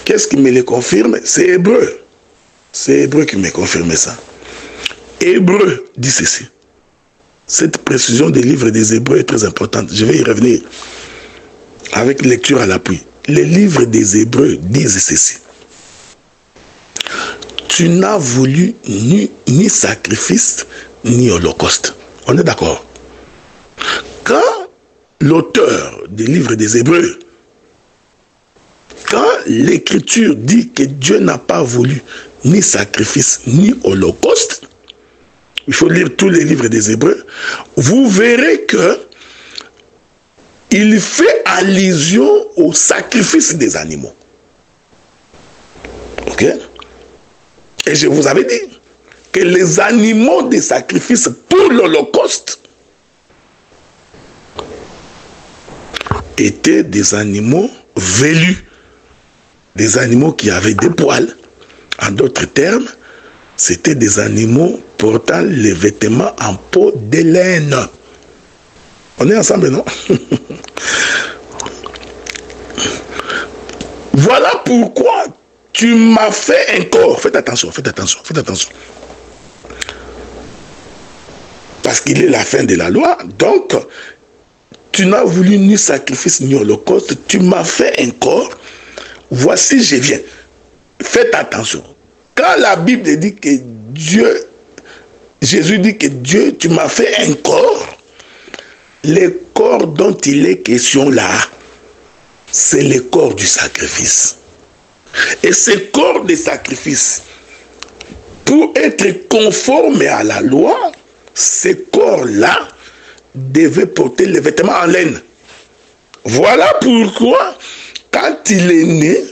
Qu'est-ce qui me le confirme? C'est Hébreu. C'est Hébreu qui me confirme ça. Hébreu dit ceci. Cette précision des livres des Hébreux est très importante. Je vais y revenir avec lecture à l'appui. Les livres des Hébreux disent ceci. Tu n'as voulu ni sacrifice, ni holocauste. On est d'accord? Quand l'auteur des livres des Hébreux, quand l'écriture dit que Dieu n'a pas voulu ni sacrifice, ni holocauste, il faut lire tous les livres des Hébreux, vous verrez que il fait allusion au sacrifice des animaux. Ok? Et je vous avais dit que les animaux de sacrifice pour l'Holocauste étaient des animaux velus, des animaux qui avaient des poils. En d'autres termes, c'était des animaux portant les vêtements en peau de laine. On est ensemble, non? Voilà pourquoi tu m'as fait un corps. Faites attention, faites attention, faites attention. Parce qu'il est la fin de la loi, donc tu n'as voulu ni sacrifice ni holocauste, tu m'as fait un corps, voici je viens. Faites attention. Quand la Bible dit que Dieu, Jésus dit que Dieu, tu m'as fait un corps, le corps dont il est question là, c'est le corps du sacrifice. Et ce corps de sacrifice, pour être conforme à la loi, ce corps-là devait porter les vêtements en laine. Voilà pourquoi, quand il est né,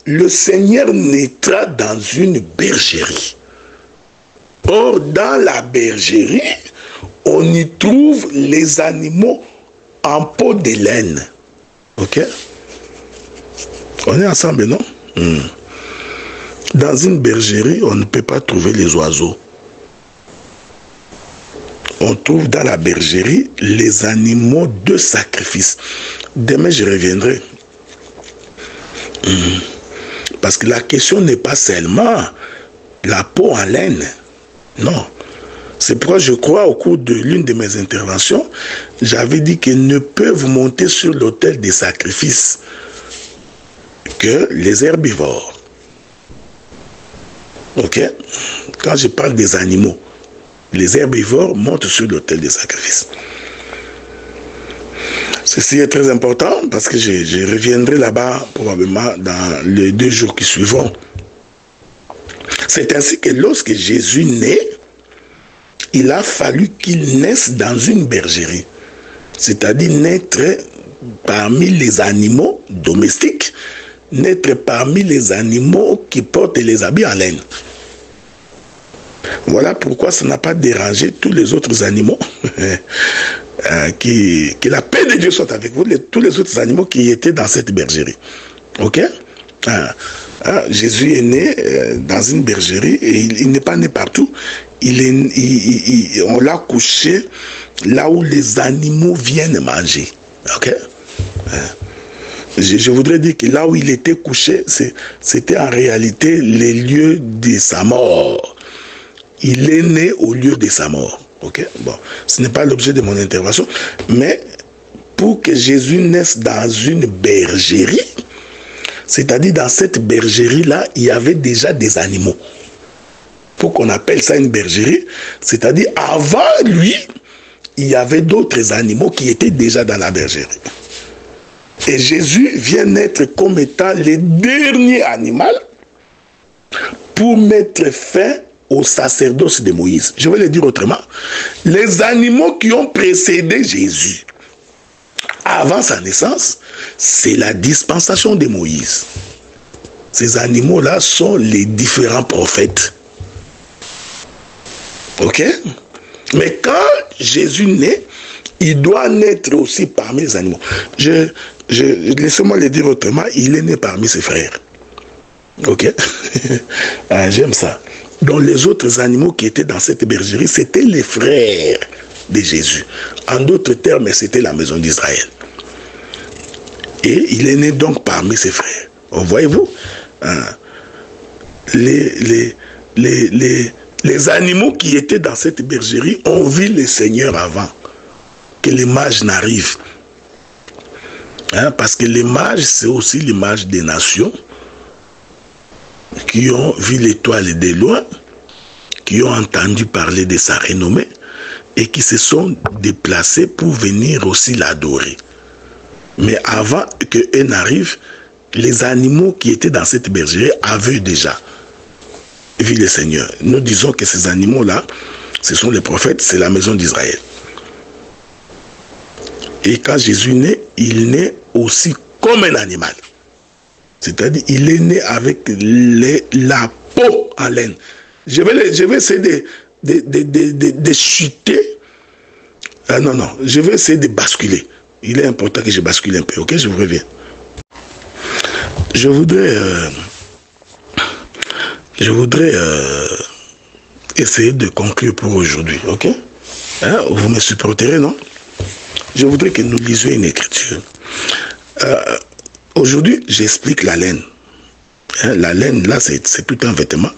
le Seigneur naîtra dans une bergerie. Or, dans la bergerie, on y trouve les animaux en peau de laine. Ok? On est ensemble, non? Dans une bergerie, on ne peut pas trouver les oiseaux. On trouve dans la bergerie les animaux de sacrifice. Demain, je reviendrai. Parce que la question n'est pas seulement la peau en laine. Non. C'est pourquoi je crois, au cours de l'une de mes interventions, j'avais dit qu'ils ne peuvent monter sur l'autel des sacrifices que les herbivores. Ok? Quand je parle des animaux, les herbivores montent sur l'autel des sacrifices. Ceci est très important parce que je reviendrai là-bas probablement dans les 2 jours qui suivront. C'est ainsi que lorsque Jésus naît, il a fallu qu'il naisse dans une bergerie. C'est-à-dire naître parmi les animaux domestiques, naître parmi les animaux qui portent les habits en laine. Voilà pourquoi ça n'a pas dérangé tous les autres animaux. Que la paix de Dieu soit avec vous, tous les autres animaux qui étaient dans cette bergerie. Ok? Jésus est né dans une bergerie et il n'est pas né partout. On l'a couché là où les animaux viennent manger. Ok? Je voudrais dire que là où il était couché, c'était en réalité les lieux de sa mort. Il est né au lieu de sa mort. Ok? Bon, ce n'est pas l'objet de mon intervention, mais pour que Jésus naisse dans une bergerie, c'est-à-dire dans cette bergerie-là, il y avait déjà des animaux. Pour qu'on appelle ça une bergerie, c'est-à-dire avant lui, il y avait d'autres animaux qui étaient déjà dans la bergerie. Et Jésus vient naître comme étant le dernier animal pour mettre fin au sacerdoce de Moïse. Je vais le dire autrement. Les animaux qui ont précédé Jésus avant sa naissance, c'est la dispensation de Moïse. Ces animaux-là sont les différents prophètes. Ok? Mais quand Jésus naît, il doit naître aussi parmi les animaux. Laissez-moi le dire autrement, il est né parmi ses frères. Ok? J'aime ça. Donc les autres animaux qui étaient dans cette bergerie, c'était les frères de Jésus. En d'autres termes, c'était la maison d'Israël. Et il est né donc parmi ses frères. Voyez-vous, les animaux qui étaient dans cette bergerie ont vu le Seigneur avant que les mages n'arrivent. Parce que les mages, c'est aussi l'image des nations qui ont vu l'étoile de loin, qui ont entendu parler de sa renommée et qui se sont déplacés pour venir aussi l'adorer. Mais avant qu'eux n'arrivent, les animaux qui étaient dans cette bergerie avaient déjà vu le Seigneur. Nous disons que ces animaux-là, ce sont les prophètes, c'est la maison d'Israël. Et quand Jésus naît, il naît aussi comme un animal. C'est-à-dire, il est né avec la peau en laine. Je vais essayer de chuter. Non, je vais essayer de basculer. Il est important que je bascule un peu, ok? Je vous reviens. Je voudrais essayer de conclure pour aujourd'hui, ok? Vous me supporterez, non? Je voudrais que nous lisions une écriture. Aujourd'hui, j'explique la laine. La laine, là, c'est tout un vêtement.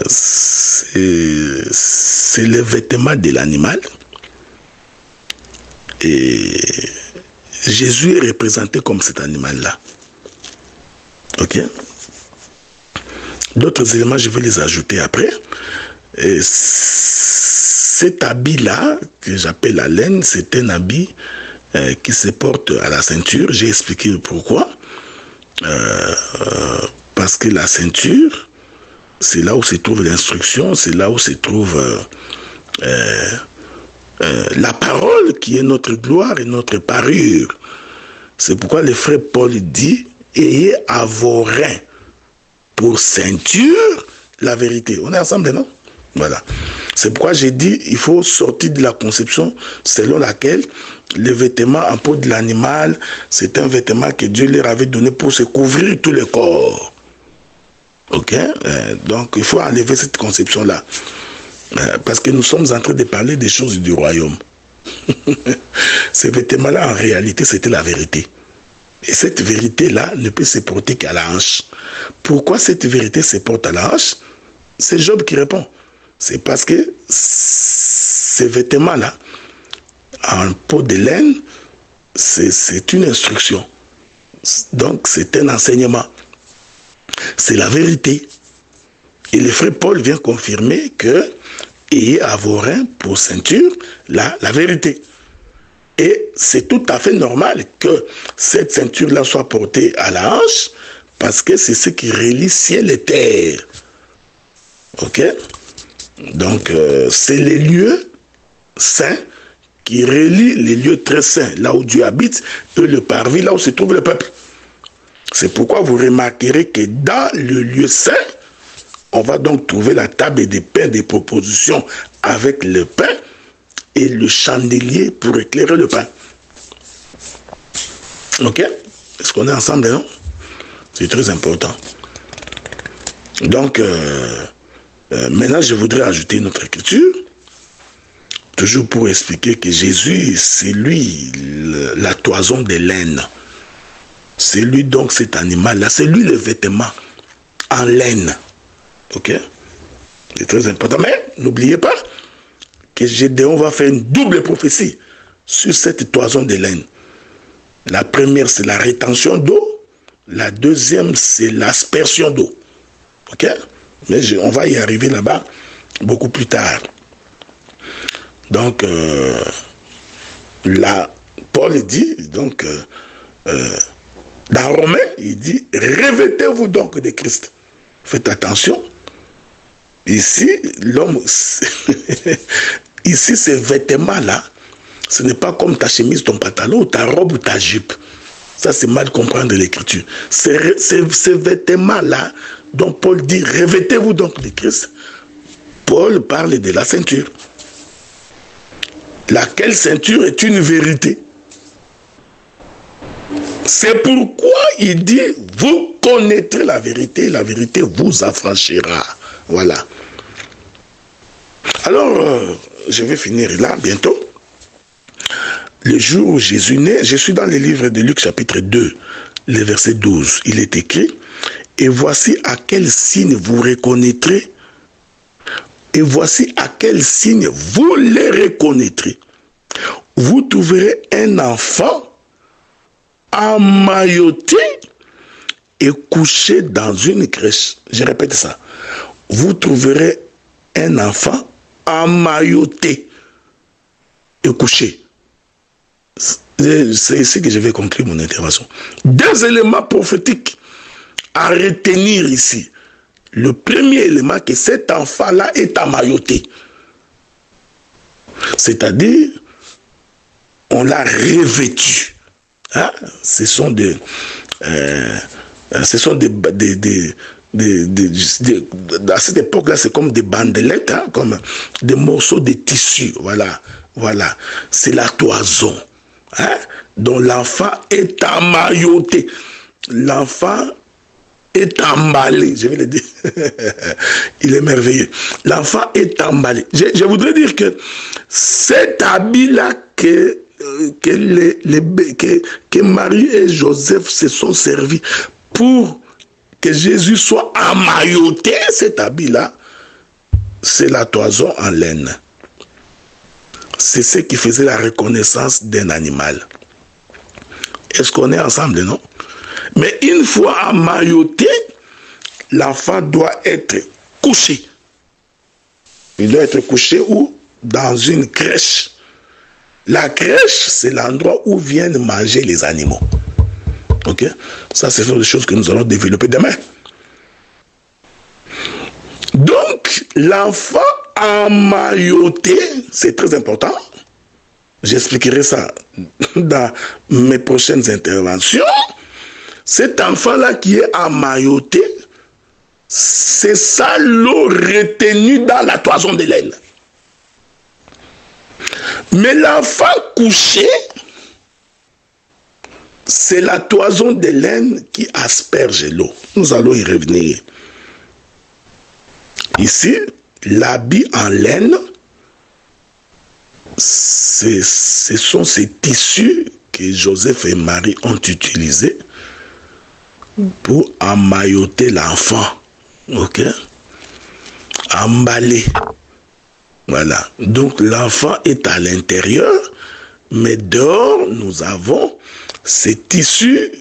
C'est le vêtement de l'animal. Et Jésus est représenté comme cet animal-là. Ok? D'autres éléments, je vais les ajouter après. Et cet habit-là, que j'appelle la laine, c'est un habit qui se porte à la ceinture. J'ai expliqué pourquoi. Parce que la ceinture, c'est là où se trouve l'instruction, c'est là où se trouve la parole qui est notre gloire et notre parure. C'est pourquoi le frère Paul dit, ayez à vos reins pour ceinture la vérité. On est ensemble, non? Voilà. C'est pourquoi j'ai dit, il faut sortir de la conception selon laquelle le vêtement en peau de l'animal, c'est un vêtement que Dieu leur avait donné pour se couvrir tout le corps. Ok? Donc, il faut enlever cette conception-là. Parce que nous sommes en train de parler des choses du royaume. Ces vêtements-là, en réalité, c'était la vérité. Et cette vérité-là ne peut se porter qu'à la hanche. Pourquoi cette vérité se porte à la hanche? C'est Job qui répond. C'est parce que ces vêtements-là, en peau de laine, c'est une instruction. Donc, c'est un enseignement. C'est la vérité. Et le frère Paul vient confirmer que ayez à vos reins pour ceinture la vérité. Et c'est tout à fait normal que cette ceinture-là soit portée à la hanche, parce que c'est ce qui relie ciel et terre. Ok? Donc, c'est les lieux saints qui relient les lieux très saints, là où Dieu habite, et le parvis, là où se trouve le peuple. C'est pourquoi vous remarquerez que dans le lieu saint, on va donc trouver la table des pains des propositions avec le pain et le chandelier pour éclairer le pain. Ok? Est-ce qu'on est ensemble, non? C'est très important. Donc, maintenant, je voudrais ajouter une autre écriture, toujours pour expliquer que Jésus, c'est lui, la toison de laine. C'est lui donc cet animal-là, c'est lui le vêtement en laine. Ok? C'est très important. Mais n'oubliez pas que Gédéon va faire une double prophétie sur cette toison de laine. La première, c'est la rétention d'eau. La deuxième, c'est l'aspersion d'eau. Ok? Mais on va y arriver là-bas beaucoup plus tard. Donc, là, Paul dit, donc, dans Romains, il dit, revêtez-vous donc de Christ. Faites attention. Ici, l'homme, ici, ces vêtements-là, ce n'est pas comme ta chemise, ton pantalon, ou ta robe, ou ta jupe. Ça, c'est mal comprendre l'écriture. Ces vêtements-là, dont Paul dit, revêtez-vous donc de Christ, Paul parle de la ceinture. Laquelle ceinture est une vérité. C'est pourquoi il dit, vous connaîtrez la vérité vous affranchira. Voilà. Alors, je vais finir là, bientôt. Le jour où Jésus naît, je suis dans le livre de Luc chapitre 2, le verset 12. Il est écrit, et voici à quel signe vous reconnaîtrez, et voici à quel signe vous les reconnaîtrez. Vous trouverez un enfant emmailloté et couché dans une crèche. Je répète ça. Vous trouverez un enfant emmailloté et couché. C'est ici que je vais conclure mon intervention. Deux éléments prophétiques à retenir ici. Le premier élément, que cet enfant-là est emmailloté. C'est-à-dire, on l'a revêtu. Hein? Ce sont des à cette époque-là, c'est comme des bandelettes, hein, comme des morceaux de tissu. Voilà, voilà. C'est la toison, hein, dont l'enfant est emmailloté. L'enfant est emballé, je vais le dire. Il est merveilleux. L'enfant est emballé. Je voudrais dire que cet habit-là que Marie et Joseph se sont servis pour que Jésus soit emmailloté, cet habit-là, c'est la toison en laine. C'est ce qui faisait la reconnaissance d'un animal. Est-ce qu'on est ensemble, non? Mais une fois emmailloté, l'enfant doit être couché. Il doit être couché où? Dans une crèche. La crèche, c'est l'endroit où viennent manger les animaux. Ok? Ça, ce sont des choses que nous allons développer demain. Donc, l'enfant emmailloté, c'est très important. J'expliquerai ça dans mes prochaines interventions. Cet enfant-là qui est emmailloté, c'est ça l'eau retenue dans la toison de laine. Mais l'enfant couché, c'est la toison de laine qui asperge l'eau. Nous allons y revenir. Ici, l'habit en laine, ce sont ces tissus que Joseph et Marie ont utilisés pour emmailloter l'enfant. Ok? Emballer. Voilà. Donc l'enfant est à l'intérieur, mais dehors, nous avons ces tissus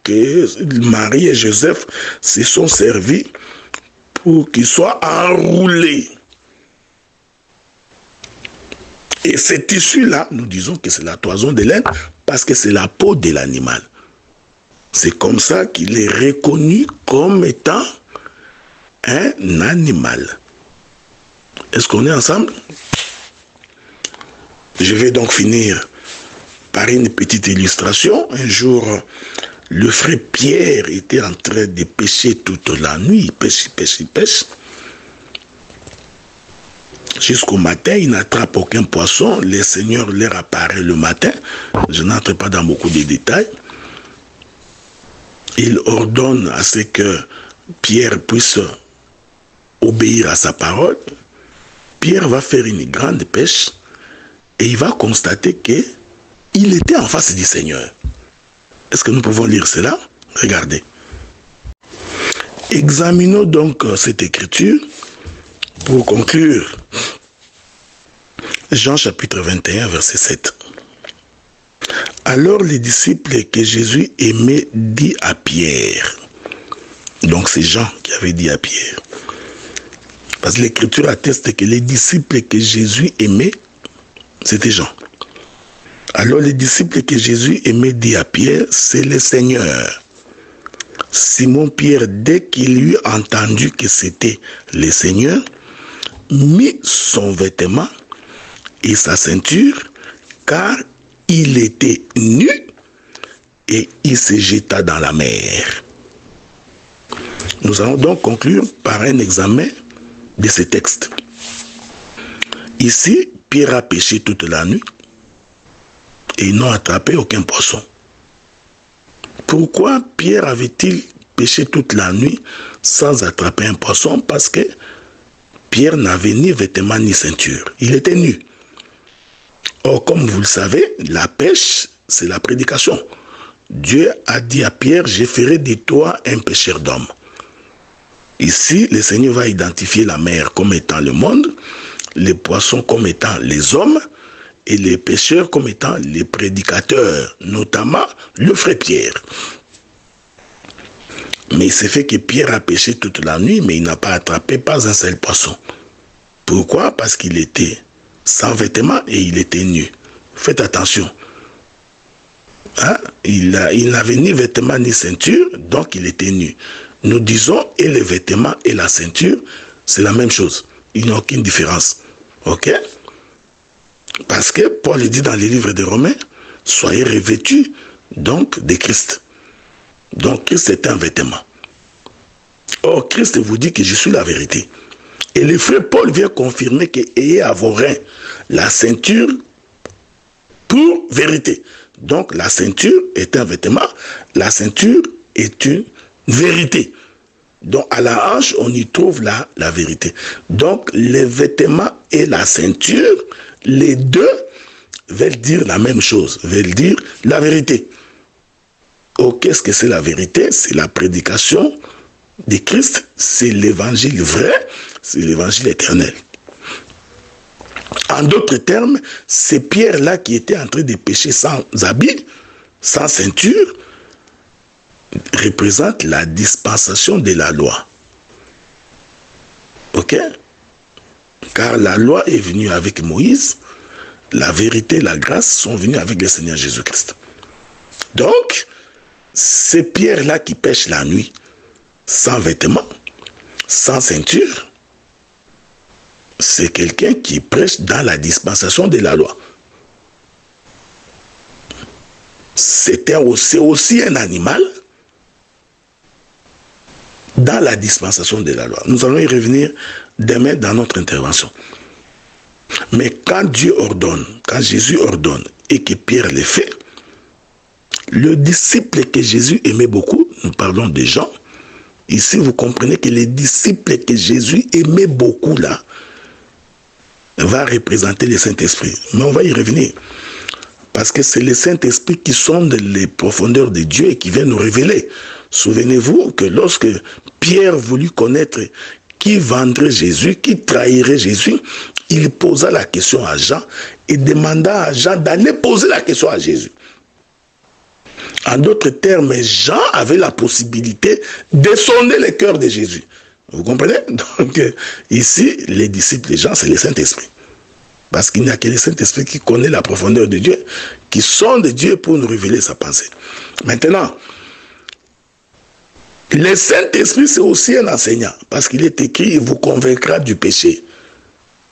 que Marie et Joseph se sont servis pour qu'ils soient enroulés. Et ces tissus-là, nous disons que c'est la toison de laine parce que c'est la peau de l'animal. C'est comme ça qu'il est reconnu comme étant un animal. Est-ce qu'on est ensemble? Je vais donc finir par une petite illustration. Un jour, le frère Pierre était en train de pêcher toute la nuit. Il pêche. Jusqu'au matin, il n'attrape aucun poisson. Le Seigneur leur apparaît le matin. Je n'entre pas dans beaucoup de détails. Il ordonne à ce que Pierre puisse obéir à sa parole. Pierre va faire une grande pêche et il va constater qu'il était en face du Seigneur. Est-ce que nous pouvons lire cela? Regardez. Examinons donc cette écriture pour conclure. Jean chapitre 21, verset 7. Alors les disciples que Jésus aimait dit à Pierre. Donc c'est Jean qui avait dit à Pierre. Parce que l'écriture atteste que les disciples que Jésus aimait, c'était Jean. Alors les disciples que Jésus aimait dit à Pierre, c'est le Seigneur. Simon Pierre, dès qu'il eut entendu que c'était le Seigneur, mit son vêtement et sa ceinture, car il était nu, et il se jeta dans la mer. Nous allons donc conclure par un examen de ces textes. Ici, Pierre a pêché toute la nuit et ils n'ont attrapé aucun poisson. Pourquoi Pierre avait-il pêché toute la nuit sans attraper un poisson? Parce que Pierre n'avait ni vêtements ni ceinture. Il était nu. Or, comme vous le savez, la pêche, c'est la prédication. Dieu a dit à Pierre, je ferai de toi un pêcheur d'hommes. Ici, le Seigneur va identifier la mer comme étant le monde, les poissons comme étant les hommes, et les pêcheurs comme étant les prédicateurs, notamment le frère Pierre. Mais c'est fait que Pierre a pêché toute la nuit, mais il n'a pas attrapé pas un seul poisson. Pourquoi? Parce qu'il était sans vêtements et il était nu. Faites attention. Hein? Il n'avait ni vêtements ni ceinture, donc il était nu. Nous disons, et les vêtements et la ceinture, c'est la même chose. Il n'y a aucune différence. Ok? Parce que Paul dit dans les livres des Romains, soyez revêtus donc de Christ. Donc Christ est un vêtement. Or Christ vous dit que je suis la vérité. Et le frère Paul vient confirmer que ayez à vos reins la ceinture pour vérité. Donc la ceinture est un vêtement, la ceinture est une vérité. Donc à la hanche, on y trouve la vérité. Donc les vêtements et la ceinture, les deux veulent dire la même chose, veulent dire la vérité. Oh, qu'est-ce que c'est la vérité? C'est la prédication de Christ, c'est l'évangile vrai, c'est l'évangile éternel. En d'autres termes, ces pierres-là qui étaient en train de pêcher sans habit, sans ceinture, représentent la dispensation de la loi. Ok? Car la loi est venue avec Moïse, la vérité et la grâce sont venues avec le Seigneur Jésus-Christ. Donc, ces pierres-là qui pêchent la nuit, sans vêtements, sans ceinture, c'est quelqu'un qui prêche dans la dispensation de la loi. C'est aussi un animal dans la dispensation de la loi. Nous allons y revenir demain dans notre intervention. Mais quand Dieu ordonne, quand Jésus ordonne et que Pierre le fait, le disciple que Jésus aimait beaucoup, nous parlons des gens, ici vous comprenez que les disciples que Jésus aimait beaucoup là, va représenter le Saint-Esprit. Mais on va y revenir. Parce que c'est le Saint-Esprit qui sonde les profondeurs de Dieu et qui vient nous révéler. Souvenez-vous que lorsque Pierre voulut connaître qui vendrait Jésus, qui trahirait Jésus, il posa la question à Jean et demanda à Jean d'aller poser la question à Jésus. En d'autres termes, Jean avait la possibilité de sonder le cœur de Jésus. Vous comprenez? Donc, ici, les disciples de Jean, c'est le Saint-Esprit. Parce qu'il n'y a que le Saint-Esprit qui connaît la profondeur de Dieu, qui sonde Dieu pour nous révéler sa pensée. Maintenant, le Saint-Esprit, c'est aussi un enseignant, parce qu'il est écrit, il vous convaincra du péché.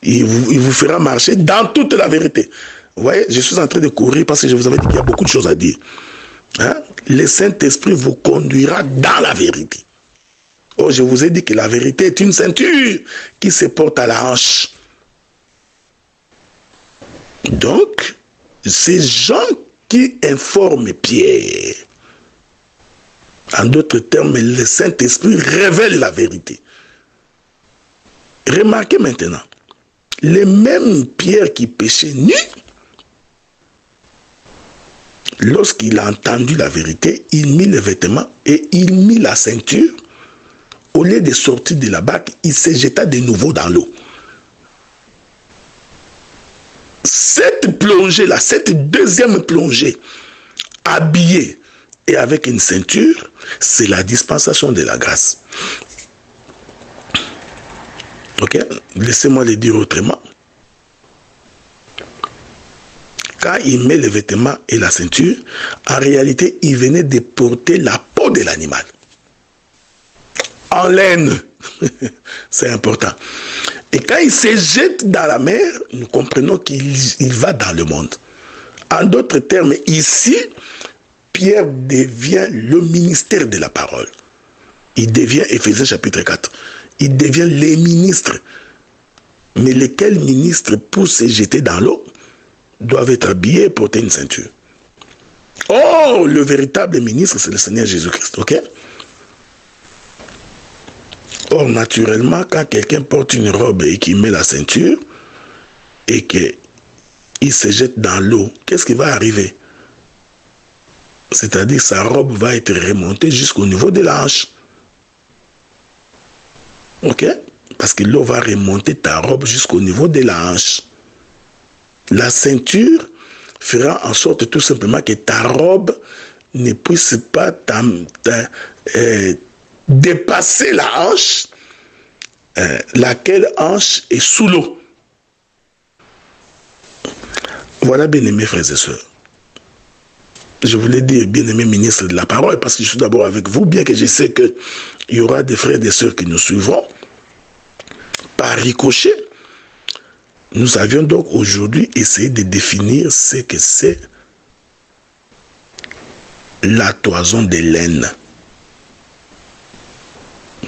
Il vous fera marcher dans toute la vérité. Vous voyez, je suis en train de courir parce que je vous avais dit qu'il y a beaucoup de choses à dire. Hein? Le Saint-Esprit vous conduira dans la vérité. Oh, je vous ai dit que la vérité est une ceinture qui se porte à la hanche. Donc, c'est Jean qui informe Pierre. En d'autres termes, le Saint-Esprit révèle la vérité. Remarquez maintenant, le même Pierre qui péchait nu, lorsqu'il a entendu la vérité, il mit les vêtements et il mit la ceinture. Au lieu de sortir de la barque, il se jeta de nouveau dans l'eau. Cette plongée-là, cette deuxième plongée, habillée et avec une ceinture, c'est la dispensation de la grâce. Ok? Laissez-moi le dire autrement. Quand il met les vêtements et la ceinture, en réalité, il venait de porter la peau de l'animal. En laine. C'est important. Et quand il se jette dans la mer, nous comprenons qu'il va dans le monde. En d'autres termes, ici, Pierre devient le ministère de la parole. Il devient, Éphésiens chapitre 4, il devient les ministres. Mais lesquels ministres, pour se jeter dans l'eau, doivent être habillés et porter une ceinture. Oh, le véritable ministre, c'est le Seigneur Jésus-Christ, ok? Or, naturellement, quand quelqu'un porte une robe et qu'il met la ceinture, et qu'il se jette dans l'eau, qu'est-ce qui va arriver? C'est-à-dire, sa robe va être remontée jusqu'au niveau de la hanche. Ok? Parce que l'eau va remonter ta robe jusqu'au niveau de la hanche. La ceinture fera en sorte tout simplement que ta robe ne puisse pas dépasser la hanche, laquelle hanche est sous l'eau. Voilà, bien-aimés frères et sœurs. Je voulais dire, bien-aimés ministres de la parole, parce que je suis d'abord avec vous, bien que je sais qu'il y aura des frères et des sœurs qui nous suivront. Par ricochet, nous avions donc aujourd'hui essayé de définir ce que c'est la toison de laine.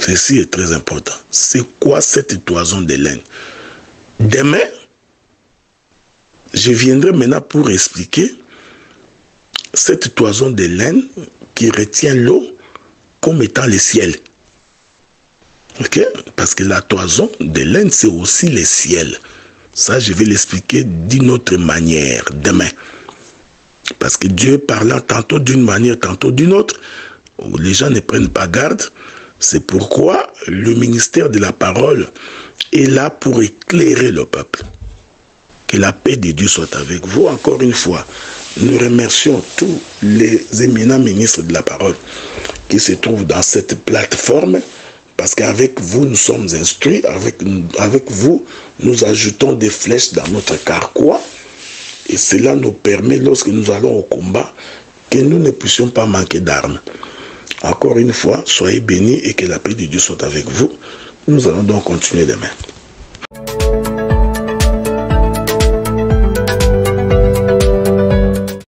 Ceci est très important. C'est quoi cette toison de laine? Demain, je viendrai maintenant pour expliquer cette toison de laine qui retient l'eau comme étant le ciel. Ok? Parce que la toison de laine, c'est aussi le ciel. Ça, je vais l'expliquer d'une autre manière demain. Parce que Dieu parlant tantôt d'une manière, tantôt d'une autre, où les gens ne prennent pas garde. C'est pourquoi le ministère de la parole est là pour éclairer le peuple. Que la paix de Dieu soit avec vous. Encore une fois, nous remercions tous les éminents ministres de la parole qui se trouvent dans cette plateforme, parce qu'avec vous, nous sommes instruits, avec vous, nous ajoutons des flèches dans notre carquois, et cela nous permet, lorsque nous allons au combat, que nous ne puissions pas manquer d'armes. Encore une fois, soyez bénis et que la paix de Dieu soit avec vous. Nous allons donc continuer demain.